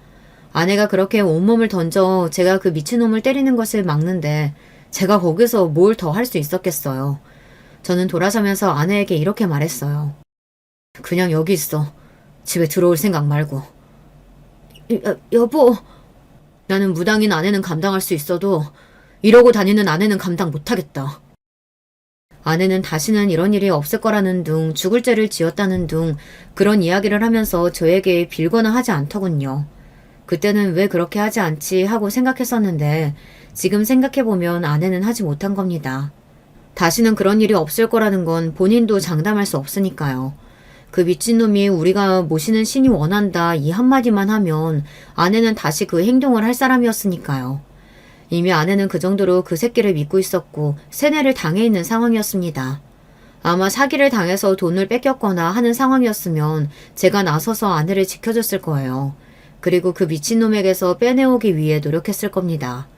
아내가 그렇게 온몸을 던져 제가 그 미친놈을 때리는 것을 막는데 제가 거기서 뭘 더 할 수 있었겠어요. 저는 돌아서면서 아내에게 이렇게 말했어요. 그냥 여기 있어. 집에 들어올 생각 말고. 여보. 나는 무당인 아내는 감당할 수 있어도 이러고 다니는 아내는 감당 못하겠다. 아내는 다시는 이런 일이 없을 거라는 둥, 죽을 죄를 지었다는 둥, 그런 이야기를 하면서 저에게 빌거나 하지 않더군요. 그때는 왜 그렇게 하지 않지 하고 생각했었는데 지금 생각해보면 아내는 하지 못한 겁니다. 다시는 그런 일이 없을 거라는 건 본인도 장담할 수 없으니까요. 그 미친놈이 우리가 모시는 신이 원한다 이 한마디만 하면 아내는 다시 그 행동을 할 사람이었으니까요. 이미 아내는 그 정도로 그 새끼를 믿고 있었고 세뇌를 당해 있는 상황이었습니다. 아마 사기를 당해서 돈을 뺏겼거나 하는 상황이었으면 제가 나서서 아내를 지켜줬을 거예요. 그리고 그 미친놈에게서 빼내오기 위해 노력했을 겁니다.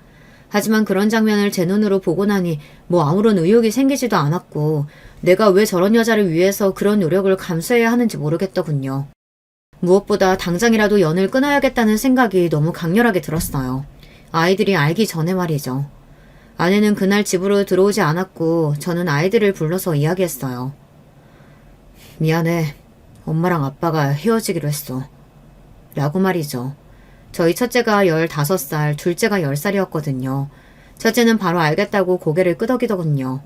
하지만 그런 장면을 제 눈으로 보고 나니 뭐 아무런 의욕이 생기지도 않았고 내가 왜 저런 여자를 위해서 그런 노력을 감수해야 하는지 모르겠더군요. 무엇보다 당장이라도 연을 끊어야겠다는 생각이 너무 강렬하게 들었어요. 아이들이 알기 전에 말이죠. 아내는 그날 집으로 들어오지 않았고 저는 아이들을 불러서 이야기했어요. 미안해. 엄마랑 아빠가 헤어지기로 했어. 라고 말이죠. 저희 첫째가 15살, 둘째가 10살이었거든요. 첫째는 바로 알겠다고 고개를 끄덕이더군요.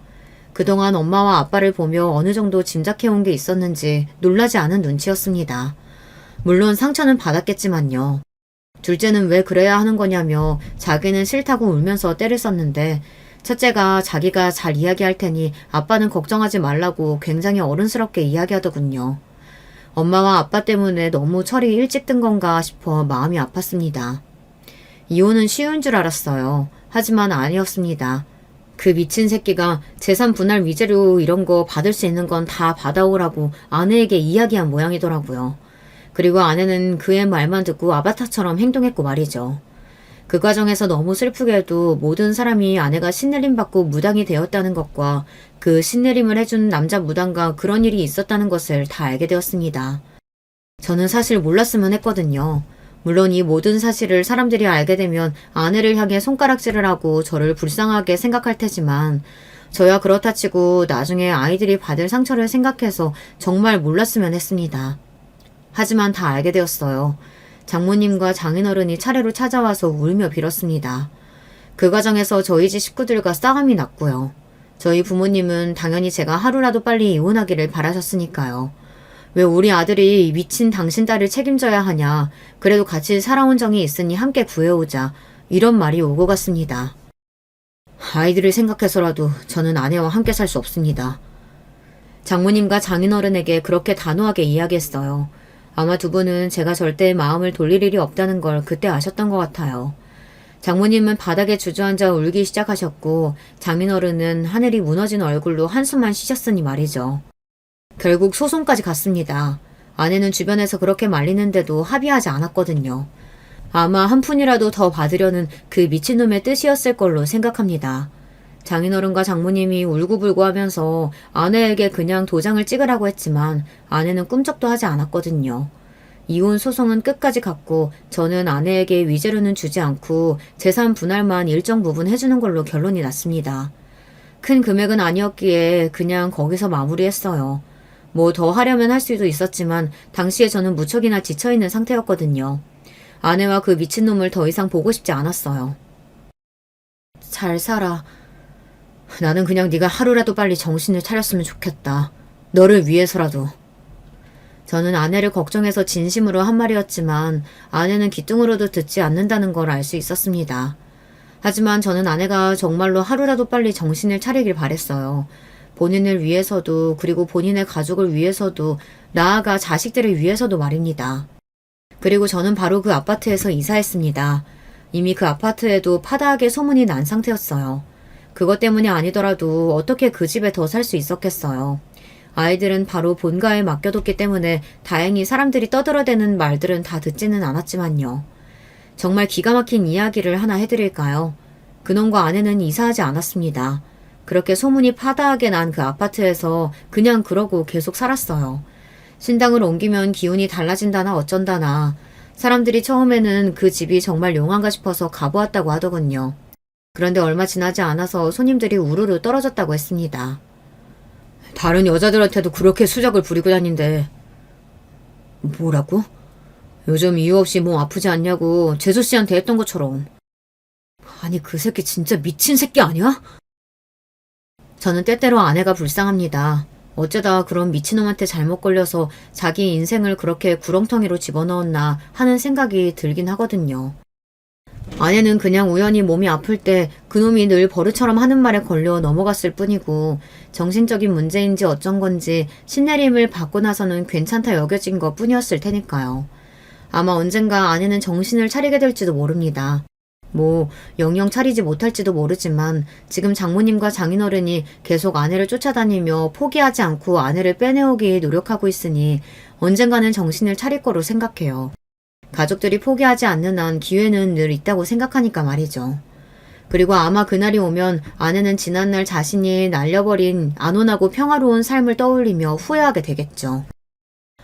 그동안 엄마와 아빠를 보며 어느 정도 짐작해온 게 있었는지 놀라지 않은 눈치였습니다. 물론 상처는 받았겠지만요. 둘째는 왜 그래야 하는 거냐며 자기는 싫다고 울면서 때를 썼는데 첫째가 자기가 잘 이야기할 테니 아빠는 걱정하지 말라고 굉장히 어른스럽게 이야기하더군요. 엄마와 아빠 때문에 너무 철이 일찍 든 건가 싶어 마음이 아팠습니다. 이혼은 쉬운 줄 알았어요. 하지만 아니었습니다. 그 미친 새끼가 재산 분할 위자료 이런 거 받을 수 있는 건 다 받아오라고 아내에게 이야기한 모양이더라고요. 그리고 아내는 그의 말만 듣고 아바타처럼 행동했고 말이죠. 그 과정에서 너무 슬프게도 모든 사람이 아내가 신내림 받고 무당이 되었다는 것과 그 신내림을 해준 남자 무당과 그런 일이 있었다는 것을 다 알게 되었습니다. 저는 사실 몰랐으면 했거든요. 물론 이 모든 사실을 사람들이 알게 되면 아내를 향해 손가락질을 하고 저를 불쌍하게 생각할 테지만 저야 그렇다 치고 나중에 아이들이 받을 상처를 생각해서 정말 몰랐으면 했습니다. 하지만 다 알게 되었어요. 장모님과 장인어른이 차례로 찾아와서 울며 빌었습니다. 그 과정에서 저희 집 식구들과 싸움이 났고요. 저희 부모님은 당연히 제가 하루라도 빨리 이혼하기를 바라셨으니까요. 왜 우리 아들이 미친 당신 딸을 책임져야 하냐. 그래도 같이 살아온 정이 있으니 함께 구해오자. 이런 말이 오고 갔습니다. 아이들을 생각해서라도 저는 아내와 함께 살 수 없습니다. 장모님과 장인어른에게 그렇게 단호하게 이야기했어요. 아마 두 분은 제가 절대 마음을 돌릴 일이 없다는 걸 그때 아셨던 것 같아요. 장모님은 바닥에 주저앉아 울기 시작하셨고 장인어른은 하늘이 무너진 얼굴로 한숨만 쉬셨으니 말이죠. 결국 소송까지 갔습니다. 아내는 주변에서 그렇게 말리는데도 합의하지 않았거든요. 아마 한 푼이라도 더 받으려는 그 미친놈의 뜻이었을 걸로 생각합니다. 장인어른과 장모님이 울고불고 하면서 아내에게 그냥 도장을 찍으라고 했지만 아내는 꿈쩍도 하지 않았거든요. 이혼 소송은 끝까지 갔고 저는 아내에게 위자료는 주지 않고 재산 분할만 일정 부분 해주는 걸로 결론이 났습니다. 큰 금액은 아니었기에 그냥 거기서 마무리했어요. 뭐 더 하려면 할 수도 있었지만 당시에 저는 무척이나 지쳐있는 상태였거든요. 아내와 그 미친놈을 더 이상 보고 싶지 않았어요. 잘 살아. 나는 그냥 네가 하루라도 빨리 정신을 차렸으면 좋겠다. 너를 위해서라도. 저는 아내를 걱정해서 진심으로 한 말이었지만 아내는 귀뚱으로도 듣지 않는다는 걸 알 수 있었습니다. 하지만 저는 아내가 정말로 하루라도 빨리 정신을 차리길 바랬어요. 본인을 위해서도 그리고 본인의 가족을 위해서도 나아가 자식들을 위해서도 말입니다. 그리고 저는 바로 그 아파트에서 이사했습니다. 이미 그 아파트에도 파다하게 소문이 난 상태였어요. 그것 때문이 아니더라도 어떻게 그 집에 더 살 수 있었겠어요. 아이들은 바로 본가에 맡겨뒀기 때문에 다행히 사람들이 떠들어대는 말들은 다 듣지는 않았지만요. 정말 기가 막힌 이야기를 하나 해드릴까요? 그놈과 아내는 이사하지 않았습니다. 그렇게 소문이 파다하게 난 그 아파트에서 그냥 그러고 계속 살았어요. 신당을 옮기면 기운이 달라진다나 어쩐다나 사람들이 처음에는 그 집이 정말 용한가 싶어서 가보았다고 하더군요. 그런데 얼마 지나지 않아서 손님들이 우르르 떨어졌다고 했습니다. 다른 여자들한테도 그렇게 수작을 부리고 다닌대. 뭐라고? 요즘 이유 없이 몸 아프지 않냐고 재수씨한테 했던 것처럼. 아니 그 새끼 진짜 미친 새끼 아니야? 저는 때때로 아내가 불쌍합니다. 어쩌다 그런 미친놈한테 잘못 걸려서 자기 인생을 그렇게 구렁텅이로 집어넣었나 하는 생각이 들긴 하거든요. 아내는 그냥 우연히 몸이 아플 때 그놈이 늘 버릇처럼 하는 말에 걸려 넘어갔을 뿐이고 정신적인 문제인지 어쩐 건지 신내림을 받고 나서는 괜찮다 여겨진 것 뿐이었을 테니까요. 아마 언젠가 아내는 정신을 차리게 될지도 모릅니다. 영영 차리지 못할지도 모르지만 지금 장모님과 장인어른이 계속 아내를 쫓아다니며 포기하지 않고 아내를 빼내오기 노력하고 있으니 언젠가는 정신을 차릴 거로 생각해요. 가족들이 포기하지 않는 한 기회는 늘 있다고 생각하니까 말이죠. 그리고 아마 그날이 오면 아내는 지난날 자신이 날려버린 안온하고 평화로운 삶을 떠올리며 후회하게 되겠죠.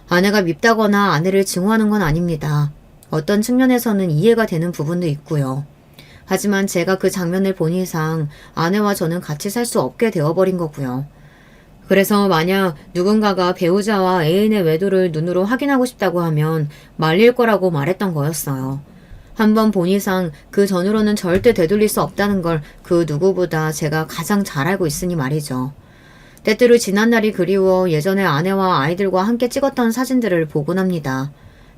아내가 밉다거나 아내를 증오하는 건 아닙니다. 어떤 측면에서는 이해가 되는 부분도 있고요. 하지만 제가 그 장면을 본 이상 아내와 저는 같이 살 수 없게 되어버린 거고요. 그래서 만약 누군가가 배우자와 애인의 외도를 눈으로 확인하고 싶다고 하면 말릴 거라고 말했던 거였어요. 한번 본 이상 그 전으로는 절대 되돌릴 수 없다는 걸 그 누구보다 제가 가장 잘 알고 있으니 말이죠. 때때로 지난날이 그리워 예전에 아내와 아이들과 함께 찍었던 사진들을 보곤 합니다.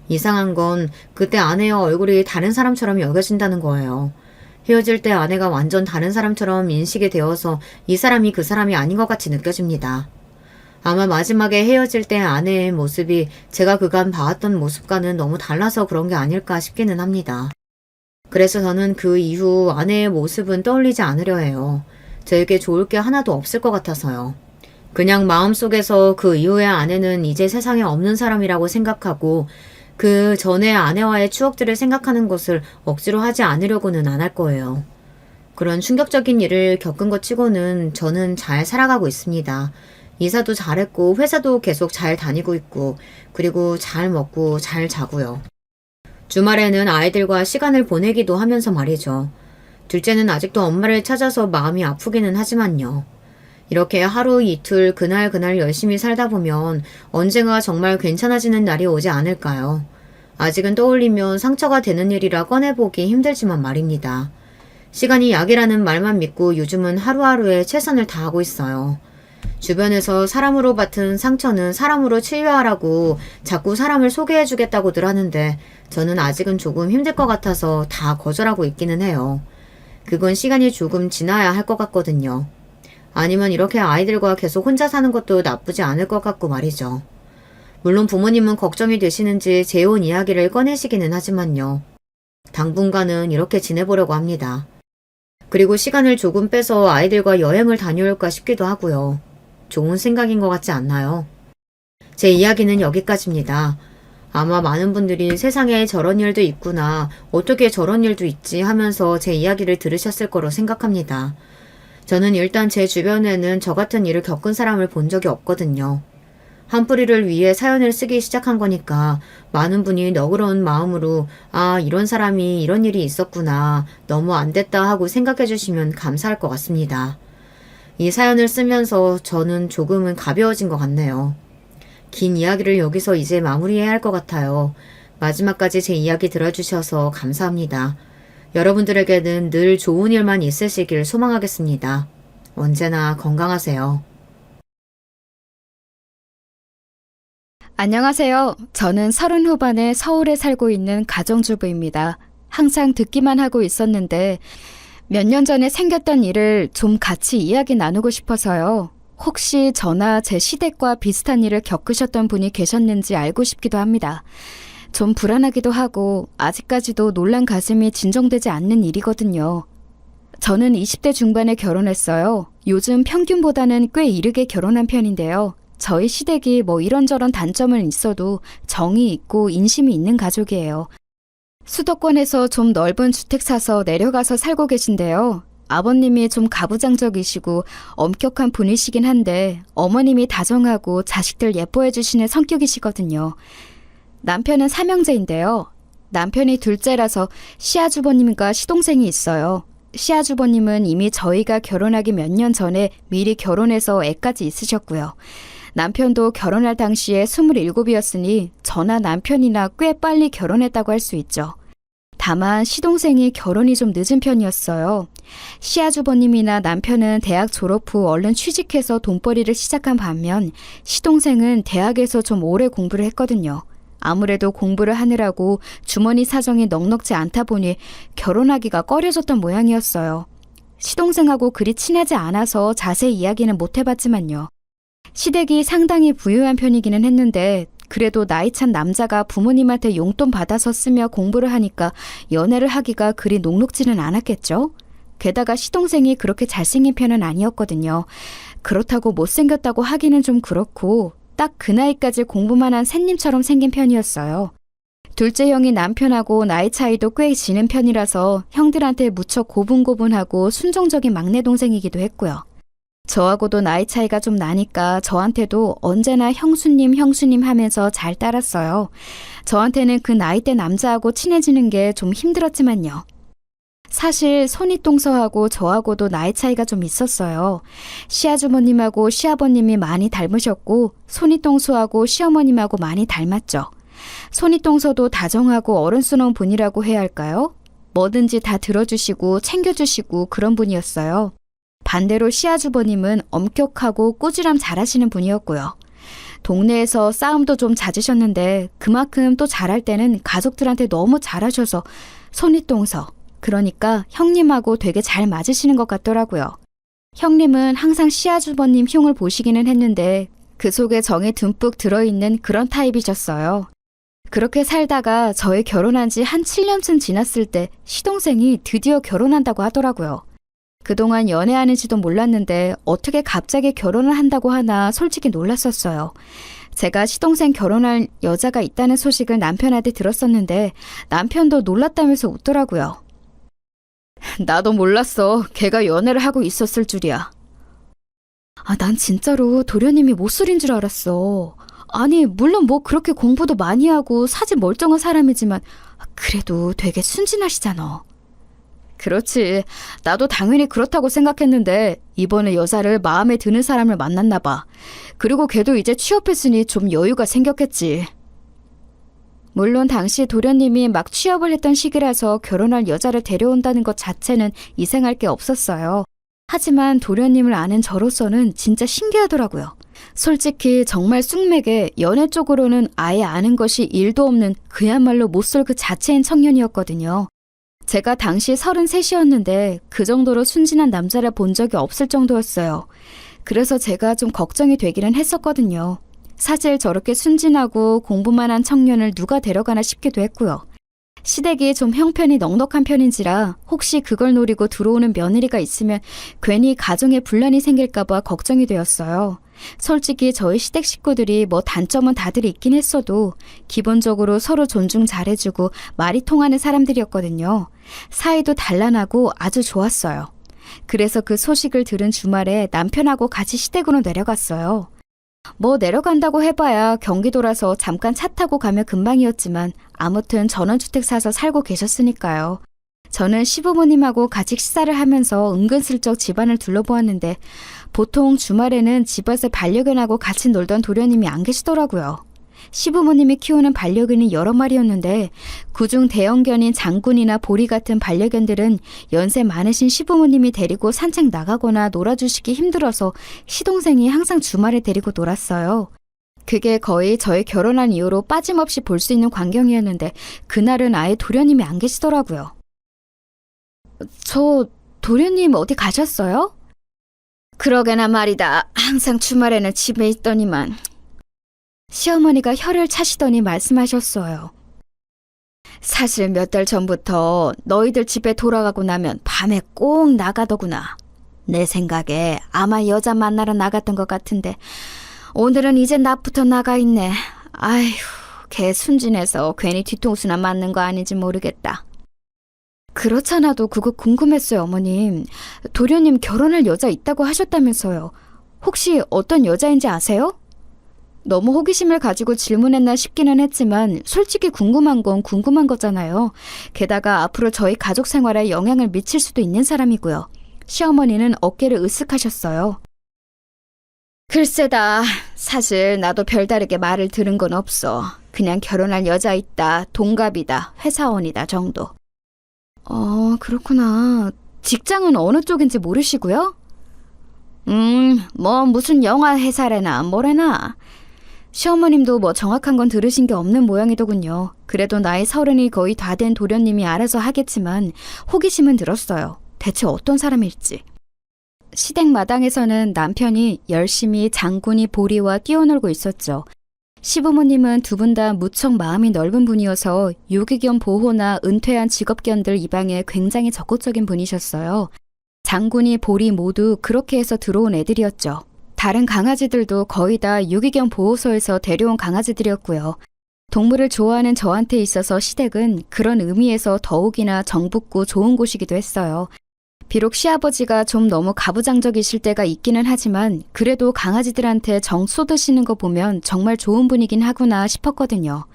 이상한 건 그때 아내의 얼굴이 다른 사람처럼 여겨진다는 거예요. 헤어질 때 아내가 완전 다른 사람처럼 인식이 되어서 이 사람이 그 사람이 아닌 것 같이 느껴집니다. 아마 마지막에 헤어질 때 아내의 모습이 제가 그간 봐왔던 모습과는 너무 달라서 그런 게 아닐까 싶기는 합니다. 그래서 저는 그 이후 아내의 모습은 떠올리지 않으려 해요. 저에게 좋을 게 하나도 없을 것 같아서요. 그냥 마음속에서 그 이후의 아내는 이제 세상에 없는 사람이라고 생각하고 그 전에 아내와의 추억들을 생각하는 것을 억지로 하지 않으려고는 안 할 거예요. 그런 충격적인 일을 겪은 것 치고는 저는 잘 살아가고 있습니다. 이사도 잘했고 회사도 계속 잘 다니고 있고 그리고 잘 먹고 잘 자고요. 주말에는 아이들과 시간을 보내기도 하면서 말이죠. 둘째는 아직도 엄마를 찾아서 마음이 아프기는 하지만요. 이렇게 하루 이틀 그날 열심히 살다 보면 언젠가 정말 괜찮아지는 날이 오지 않을까요? 아직은 떠올리면 상처가 되는 일이라 꺼내보기 힘들지만 말입니다. 시간이 약이라는 말만 믿고 요즘은 하루하루에 최선을 다하고 있어요. 주변에서 사람으로 받은 상처는 사람으로 치유하라고 자꾸 사람을 소개해주겠다고들 하는데 저는 아직은 조금 힘들 것 같아서 다 거절하고 있기는 해요. 그건 시간이 조금 지나야 할 것 같거든요. 아니면 이렇게 아이들과 계속 혼자 사는 것도 나쁘지 않을 것 같고 말이죠. 물론 부모님은 걱정이 되시는지 재혼 이야기를 꺼내시기는 하지만요. 당분간은 이렇게 지내보려고 합니다. 그리고 시간을 조금 빼서 아이들과 여행을 다녀올까 싶기도 하고요. 좋은 생각인 것 같지 않나요? 제 이야기는 여기까지입니다. 아마 많은 분들이 세상에 저런 일도 있구나, 어떻게 저런 일도 있지 하면서 제 이야기를 들으셨을 거로 생각합니다. 저는 일단 제 주변에는 저 같은 일을 겪은 사람을 본 적이 없거든요. 한뿌리를 위해 사연을 쓰기 시작한 거니까 많은 분이 너그러운 마음으로 이런 사람이 이런 일이 있었구나, 너무 안 됐다 하고 생각해 주시면 감사할 것 같습니다. 이 사연을 쓰면서 저는 조금은 가벼워진 것 같네요. 긴 이야기를 여기서 이제 마무리해야 할 것 같아요. 마지막까지 제 이야기 들어주셔서 감사합니다. 여러분들에게는 늘 좋은 일만 있으시길 소망하겠습니다. 언제나 건강하세요. 안녕하세요. 저는 30 후반에 서울에 살고 있는 가정주부입니다. 항상 듣기만 하고 있었는데 몇 년 전에 생겼던 일을 좀 같이 이야기 나누고 싶어서요. 혹시 저나 제 시댁과 비슷한 일을 겪으셨던 분이 계셨는지 알고 싶기도 합니다. 좀 불안하기도 하고 아직까지도 놀란 가슴이 진정되지 않는 일이거든요. 저는 20대 중반에 결혼했어요. 요즘 평균보다는 꽤 이르게 결혼한 편인데요. 저희 시댁이 이런저런 단점은 있어도 정이 있고 인심이 있는 가족이에요. 수도권에서 좀 넓은 주택 사서 내려가서 살고 계신데요. 아버님이 좀 가부장적이시고 엄격한 분이시긴 한데 어머님이 다정하고 자식들 예뻐해 주시는 성격이시거든요. 남편은 삼형제인데요. 남편이 둘째라서 시아주버님과 시동생이 있어요. 시아주버님은 이미 저희가 결혼하기 몇 년 전에 미리 결혼해서 애까지 있으셨고요. 남편도 결혼할 당시에 27이었으니 저나 남편이나 꽤 빨리 결혼했다고 할 수 있죠. 다만 시동생이 결혼이 좀 늦은 편이었어요. 시아주버님이나 남편은 대학 졸업 후 얼른 취직해서 돈벌이를 시작한 반면 시동생은 대학에서 좀 오래 공부를 했거든요. 아무래도 공부를 하느라고 주머니 사정이 넉넉지 않다 보니 결혼하기가 꺼려졌던 모양이었어요. 시동생하고 그리 친하지 않아서 자세히 이야기는 못 해봤지만요. 시댁이 상당히 부유한 편이기는 했는데 그래도 나이 찬 남자가 부모님한테 용돈 받아서 쓰며 공부를 하니까 연애를 하기가 그리 녹록지는 않았겠죠? 게다가 시동생이 그렇게 잘생긴 편은 아니었거든요. 그렇다고 못생겼다고 하기는 좀 그렇고 딱 그 나이까지 공부만 한 샌님처럼 생긴 편이었어요. 둘째 형이 남편하고 나이 차이도 꽤 지는 편이라서 형들한테 무척 고분고분하고 순종적인 막내 동생이기도 했고요. 저하고도 나이 차이가 좀 나니까 저한테도 언제나 형수님 형수님 하면서 잘 따랐어요. 저한테는 그 나이대 남자하고 친해지는 게 좀 힘들었지만요. 사실 손윗동서하고 저하고도 나이 차이가 좀 있었어요. 시아주머님하고 시아버님이 많이 닮으셨고 손윗동서하고 시어머님하고 많이 닮았죠. 손윗동서도 다정하고 어른스러운 분이라고 해야 할까요? 뭐든지 다 들어주시고 챙겨주시고 그런 분이었어요. 반대로 시아주버님은 엄격하고 꾸지람 잘하시는 분이었고요. 동네에서 싸움도 좀 잦으셨는데 그만큼 또 잘할 때는 가족들한테 너무 잘하셔서 손윗동서, 그러니까 형님하고 되게 잘 맞으시는 것 같더라고요. 형님은 항상 시아주버님 흉을 보시기는 했는데 그 속에 정이 듬뿍 들어있는 그런 타입이셨어요. 그렇게 살다가 저희 결혼한 지 한 7년쯤 지났을 때 시동생이 드디어 결혼한다고 하더라고요. 그동안 연애하는지도 몰랐는데 어떻게 갑자기 결혼을 한다고 하나 솔직히 놀랐었어요. 제가 시동생 결혼할 여자가 있다는 소식을 남편한테 들었었는데 남편도 놀랐다면서 웃더라고요. 나도 몰랐어. 걔가 연애를 하고 있었을 줄이야. 난 진짜로 도련님이 못소린 줄 알았어. 아니, 물론 뭐 그렇게 공부도 많이 하고 사지 멀쩡한 사람이지만 그래도 되게 순진하시잖아. 그렇지. 나도 당연히 그렇다고 생각했는데 이번에 여자를 마음에 드는 사람을 만났나 봐. 그리고 걔도 이제 취업했으니 좀 여유가 생겼겠지. 물론 당시 도련님이 막 취업을 했던 시기라서 결혼할 여자를 데려온다는 것 자체는 이상할 게 없었어요. 하지만 도련님을 아는 저로서는 진짜 신기하더라고요. 솔직히 정말 쑥맥에 연애 쪽으로는 아예 아는 것이 1도 없는 그야말로 못쏠 그 자체인 청년이었거든요. 제가 당시 33이었는데 그 정도로 순진한 남자를 본 적이 없을 정도였어요. 그래서 제가 좀 걱정이 되기는 했었거든요. 사실 저렇게 순진하고 공부만 한 청년을 누가 데려가나 싶기도 했고요. 시댁이 좀 형편이 넉넉한 편인지라 혹시 그걸 노리고 들어오는 며느리가 있으면 괜히 가정에 분란이 생길까봐 걱정이 되었어요. 솔직히 저희 시댁 식구들이 뭐 단점은 다들 있긴 했어도 기본적으로 서로 존중 잘해주고 말이 통하는 사람들이었거든요. 사이도 단란하고 아주 좋았어요. 그래서 그 소식을 들은 주말에 남편하고 같이 시댁으로 내려갔어요. 뭐 내려간다고 해봐야 경기도라서 잠깐 차 타고 가면 금방이었지만 아무튼 전원주택 사서 살고 계셨으니까요. 저는 시부모님하고 같이 식사를 하면서 은근슬쩍 집안을 둘러보았는데 보통 주말에는 집에서 반려견하고 같이 놀던 도련님이 안 계시더라고요. 시부모님이 키우는 반려견이 여러 마리였는데 그중 대형견인 장군이나 보리 같은 반려견들은 연세 많으신 시부모님이 데리고 산책 나가거나 놀아주시기 힘들어서 시동생이 항상 주말에 데리고 놀았어요. 그게 거의 저희 결혼한 이후로 빠짐없이 볼 수 있는 광경이었는데 그날은 아예 도련님이 안 계시더라고요. 저 도련님 어디 가셨어요? 그러게나 말이다. 항상 주말에는 집에 있더니만. 시어머니가 혀를 차시더니 말씀하셨어요. 사실 몇 달 전부터 너희들 집에 돌아가고 나면 밤에 꼭 나가더구나. 내 생각에 아마 여자 만나러 나갔던 것 같은데 오늘은 이제 낮부터 나가 있네. 아휴, 걔 순진해서 괜히 뒤통수나 맞는 거 아닌지 모르겠다. 그렇잖아도 그거 궁금했어요, 어머님. 도련님 결혼할 여자 있다고 하셨다면서요. 혹시 어떤 여자인지 아세요? 너무 호기심을 가지고 질문했나 싶기는 했지만 솔직히 궁금한 건 궁금한 거잖아요. 게다가 앞으로 저희 가족 생활에 영향을 미칠 수도 있는 사람이고요. 시어머니는 어깨를 으쓱하셨어요. 글쎄다. 사실 나도 별다르게 말을 들은 건 없어. 그냥 결혼할 여자 있다, 동갑이다, 회사원이다 정도. 그렇구나. 직장은 어느 쪽인지 모르시고요? 뭐 무슨 영화 회사래나 뭐래나. 시어머님도 뭐 정확한 건 들으신 게 없는 모양이더군요. 그래도 나이 30이 거의 다 된 도련님이 알아서 하겠지만 호기심은 들었어요. 대체 어떤 사람일지. 시댁 마당에서는 남편이 열심히 장군이 보리와 뛰어놀고 있었죠. 시부모님은 두 분 다 무척 마음이 넓은 분이어서 유기견 보호나 은퇴한 직업견들 입양에 굉장히 적극적인 분이셨어요. 장군이 보리 모두 그렇게 해서 들어온 애들이었죠. 다른 강아지들도 거의 다 유기견 보호소에서 데려온 강아지들이었고요. 동물을 좋아하는 저한테 있어서 시댁은 그런 의미에서 더욱이나 정붙고 좋은 곳이기도 했어요. 비록 시아버지가 좀 너무 가부장적이실 때가 있기는 하지만 그래도 강아지들한테 정 쏟으시는 거 보면 정말 좋은 분이긴 하구나 싶었거든요.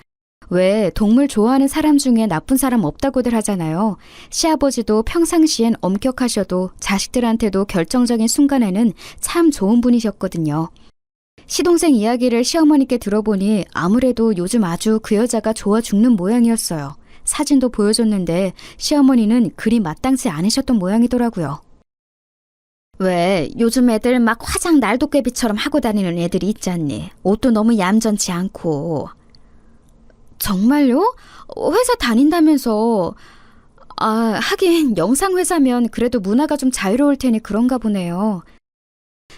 왜 동물 좋아하는 사람 중에 나쁜 사람 없다고들 하잖아요. 시아버지도 평상시엔 엄격하셔도 자식들한테도 결정적인 순간에는 참 좋은 분이셨거든요. 시동생 이야기를 시어머니께 들어보니 아무래도 요즘 아주 그 여자가 좋아 죽는 모양이었어요. 사진도 보여줬는데 시어머니는 그리 마땅치 않으셨던 모양이더라고요. 왜 요즘 애들 막 화장 날도깨비처럼 하고 다니는 애들이 있지 않니? 옷도 너무 얌전치 않고. 정말요? 회사 다닌다면서. 하긴 영상회사면 그래도 문화가 좀 자유로울 테니 그런가 보네요.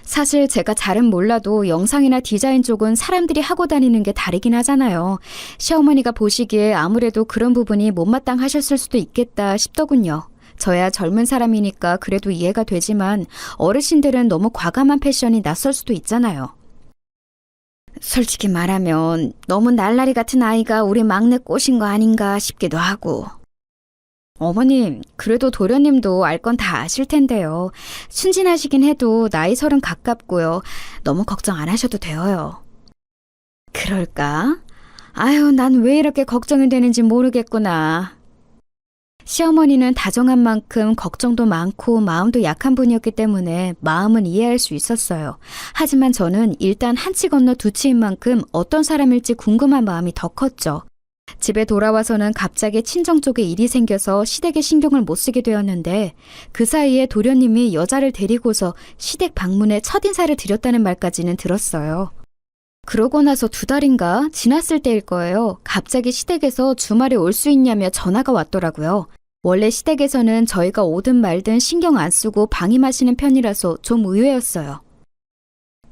사실 제가 잘은 몰라도 영상이나 디자인 쪽은 사람들이 하고 다니는 게 다르긴 하잖아요. 시어머니가 보시기에 아무래도 그런 부분이 못마땅하셨을 수도 있겠다 싶더군요. 저야 젊은 사람이니까 그래도 이해가 되지만 어르신들은 너무 과감한 패션이 낯설 수도 있잖아요. 솔직히 말하면 너무 날라리 같은 아이가 우리 막내 꼬신 거 아닌가 싶기도 하고. 어머님, 그래도 도련님도 알 건 다 아실 텐데요. 순진하시긴 해도 나이 30 가깝고요. 너무 걱정 안 하셔도 돼요. 그럴까? 아유, 난 왜 이렇게 걱정이 되는지 모르겠구나. 시어머니는 다정한 만큼 걱정도 많고 마음도 약한 분이었기 때문에 마음은 이해할 수 있었어요. 하지만 저는 일단 한 치 건너 두 치인 만큼 어떤 사람일지 궁금한 마음이 더 컸죠. 집에 돌아와서는 갑자기 친정 쪽에 일이 생겨서 시댁에 신경을 못 쓰게 되었는데 그 사이에 도련님이 여자를 데리고서 시댁 방문에 첫인사를 드렸다는 말까지는 들었어요. 그러고 나서 2달인가 지났을 때일 거예요. 갑자기 시댁에서 주말에 올 수 있냐며 전화가 왔더라고요. 원래 시댁에서는 저희가 오든 말든 신경 안 쓰고 방임하시는 편이라서 좀 의외였어요.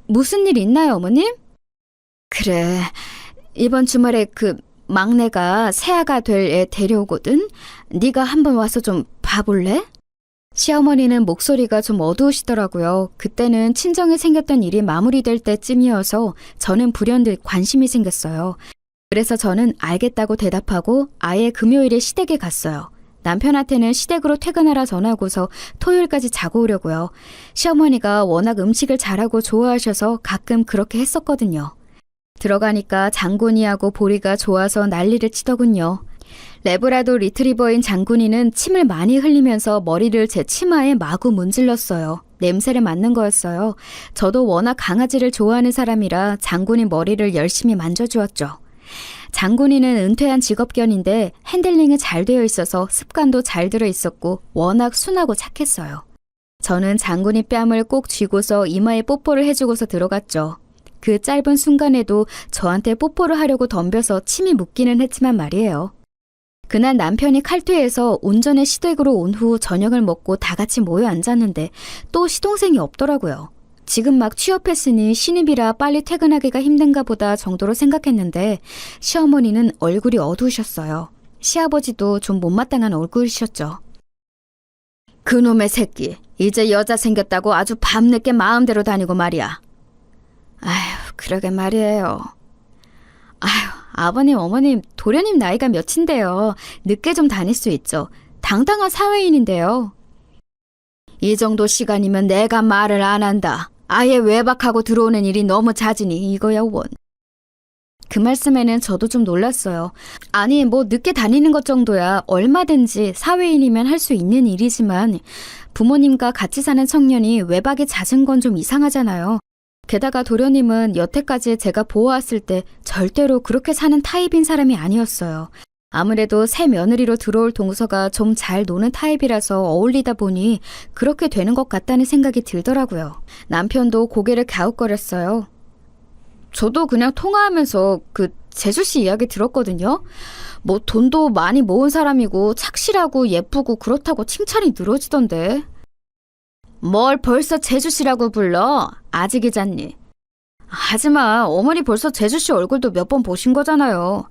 무슨 일 있나요, 어머님? 그래, 이번 주말에 그 막내가 새아가 될 애 데려오거든? 네가 한번 와서 좀 봐볼래? 시어머니는 목소리가 좀 어두우시더라고요. 그때는 친정에 생겼던 일이 마무리될 때쯤이어서 저는 불현듯 관심이 생겼어요. 그래서 저는 알겠다고 대답하고 아예 금요일에 시댁에 갔어요. 남편한테는 시댁으로 퇴근하라 전하고서 토요일까지 자고 오려고요. 시어머니가 워낙 음식을 잘하고 좋아하셔서 가끔 그렇게 했었거든요. 들어가니까 장군이하고 보리가 좋아서 난리를 치더군요. 레브라도 리트리버인 장군이는 침을 많이 흘리면서 머리를 제 치마에 마구 문질렀어요. 냄새를 맡는 거였어요. 저도 워낙 강아지를 좋아하는 사람이라 장군이 머리를 열심히 만져주었죠. 장군이는 은퇴한 직업견인데 핸들링이 잘 되어 있어서 습관도 잘 들어 있었고 워낙 순하고 착했어요. 저는 장군이 뺨을 꼭 쥐고서 이마에 뽀뽀를 해주고서 들어갔죠. 그 짧은 순간에도 저한테 뽀뽀를 하려고 덤벼서 침이 묻기는 했지만 말이에요. 그날 남편이 칼퇴해서 온전히 시댁으로 온 후 저녁을 먹고 다 같이 모여 앉았는데 또 시동생이 없더라고요. 지금 막 취업했으니 신입이라 빨리 퇴근하기가 힘든가 보다 정도로 생각했는데 시어머니는 얼굴이 어두우셨어요. 시아버지도 좀 못마땅한 얼굴이셨죠. 그놈의 새끼, 이제 여자 생겼다고 아주 밤늦게 마음대로 다니고 말이야. 아휴, 그러게 말이에요. 아휴, 아버님, 어머님, 도련님 나이가 몇인데요. 늦게 좀 다닐 수 있죠. 당당한 사회인인데요. 이 정도 시간이면 내가 말을 안 한다. 아예 외박하고 들어오는 일이 너무 잦으니 이거야 원. 그 말씀에는 저도 좀 놀랐어요. 아니, 뭐 늦게 다니는 것 정도야 얼마든지 사회인이면 할 수 있는 일이지만 부모님과 같이 사는 청년이 외박이 잦은 건 좀 이상하잖아요. 게다가 도련님은 여태까지 제가 보아왔을 때 절대로 그렇게 사는 타입인 사람이 아니었어요. 아무래도 새 며느리로 들어올 동서가 좀 잘 노는 타입이라서 어울리다 보니 그렇게 되는 것 같다는 생각이 들더라고요. 남편도 고개를 갸웃거렸어요. 저도 그냥 통화하면서 그 재수 씨 이야기 들었거든요. 뭐 돈도 많이 모은 사람이고 착실하고 예쁘고 그렇다고 칭찬이 늘어지던데. 뭘 벌써 재수 씨라고 불러? 아직이잖니. 하지마, 어머니 벌써 재수 씨 얼굴도 몇 번 보신 거잖아요.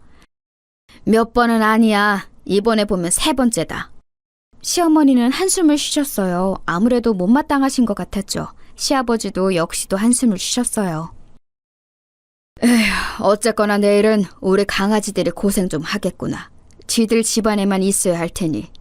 몇 번은 아니야. 이번에 보면 3번째다. 시어머니는 한숨을 쉬셨어요. 아무래도 못마땅하신 것 같았죠. 시아버지도 역시도 한숨을 쉬셨어요. 에휴, 어쨌거나 내일은 우리 강아지들이 고생 좀 하겠구나. 쥐들 집안에만 있어야 할 테니.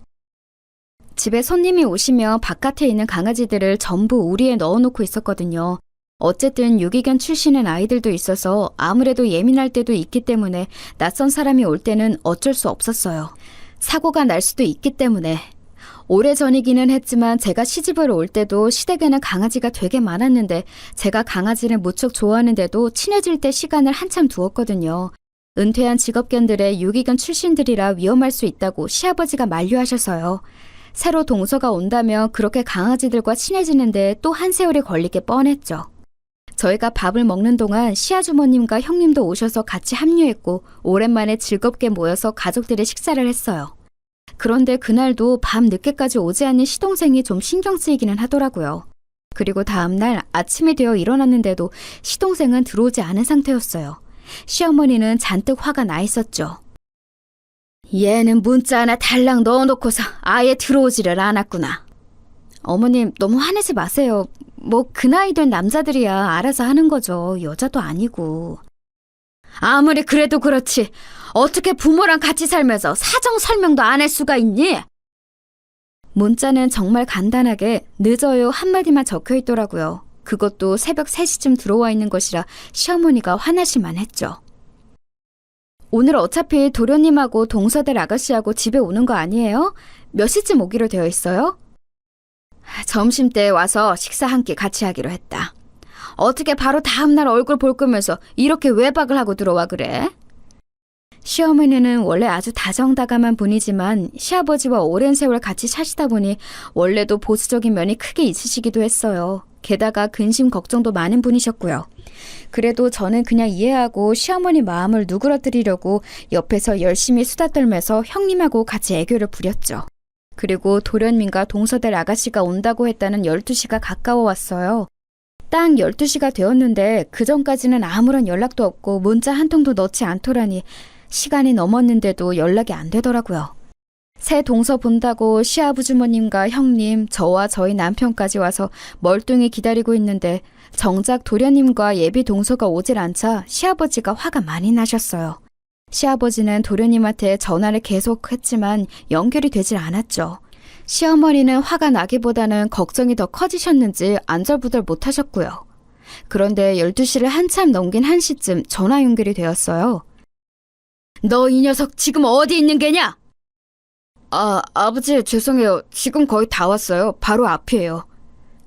집에 손님이 오시면 바깥에 있는 강아지들을 전부 우리에 넣어놓고 있었거든요. 어쨌든 유기견 출신의 아이들도 있어서 아무래도 예민할 때도 있기 때문에 낯선 사람이 올 때는 어쩔 수 없었어요. 사고가 날 수도 있기 때문에. 오래전이기는 했지만 제가 시집을 올 때도 시댁에는 강아지가 되게 많았는데 제가 강아지를 무척 좋아하는데도 친해질 때 시간을 한참 두었거든요. 은퇴한 직업견들의 유기견 출신들이라 위험할 수 있다고 시아버지가 만류하셔서요. 새로 동서가 온다면 그렇게 강아지들과 친해지는데 또 한 세월이 걸리게 뻔했죠. 저희가 밥을 먹는 동안 시아주머님과 형님도 오셔서 같이 합류했고 오랜만에 즐겁게 모여서 가족들의 식사를 했어요. 그런데 그날도 밤 늦게까지 오지 않는 시동생이 좀 신경 쓰이기는 하더라고요. 그리고 다음날 아침이 되어 일어났는데도 시동생은 들어오지 않은 상태였어요. 시어머니는 잔뜩 화가 나 있었죠. 얘는 문자 하나 달랑 넣어놓고서 아예 들어오지를 않았구나. 어머님, 너무 화내지 마세요. 뭐 그 나이 된 남자들이야 알아서 하는 거죠. 여자도 아니고. 아무리 그래도 그렇지. 어떻게 부모랑 같이 살면서 사정 설명도 안 할 수가 있니? 문자는 정말 간단하게 늦어요 한마디만 적혀 있더라고요. 그것도 새벽 3시쯤 들어와 있는 것이라 시어머니가 화나실만 했죠. 오늘 어차피 도련님하고 동서들 아가씨하고 집에 오는 거 아니에요? 몇 시쯤 오기로 되어 있어요? 점심때 와서 식사 한 끼 같이 하기로 했다. 어떻게 바로 다음날 얼굴 볼 거면서 이렇게 외박을 하고 들어와 그래? 시어머니는 원래 아주 다정다감한 분이지만 시아버지와 오랜 세월 같이 사시다 보니 원래도 보수적인 면이 크게 있으시기도 했어요. 게다가 근심 걱정도 많은 분이셨고요. 그래도 저는 그냥 이해하고 시어머니 마음을 누그러뜨리려고 옆에서 열심히 수다 떨면서 형님하고 같이 애교를 부렸죠. 그리고 도련님과 동서들 아가씨가 온다고 했다는 12시가 가까워 왔어요. 딱 12시가 되었는데 그전까지는 아무런 연락도 없고 문자 한 통도 넣지 않더라니 시간이 넘었는데도 연락이 안 되더라고요. 새 동서 본다고 시아버주머님과 형님, 저와 저희 남편까지 와서 멀뚱히 기다리고 있는데 정작 도련님과 예비 동서가 오질 않자 시아버지가 화가 많이 나셨어요. 시아버지는 도련님한테 전화를 계속했지만 연결이 되질 않았죠. 시어머니는 화가 나기보다는 걱정이 더 커지셨는지 안절부절 못하셨고요. 그런데 12시를 한참 넘긴 1시쯤 전화 연결이 되었어요. 너 이 녀석 지금 어디 있는 게냐? 아버지 죄송해요. 지금 거의 다 왔어요. 바로 앞이에요.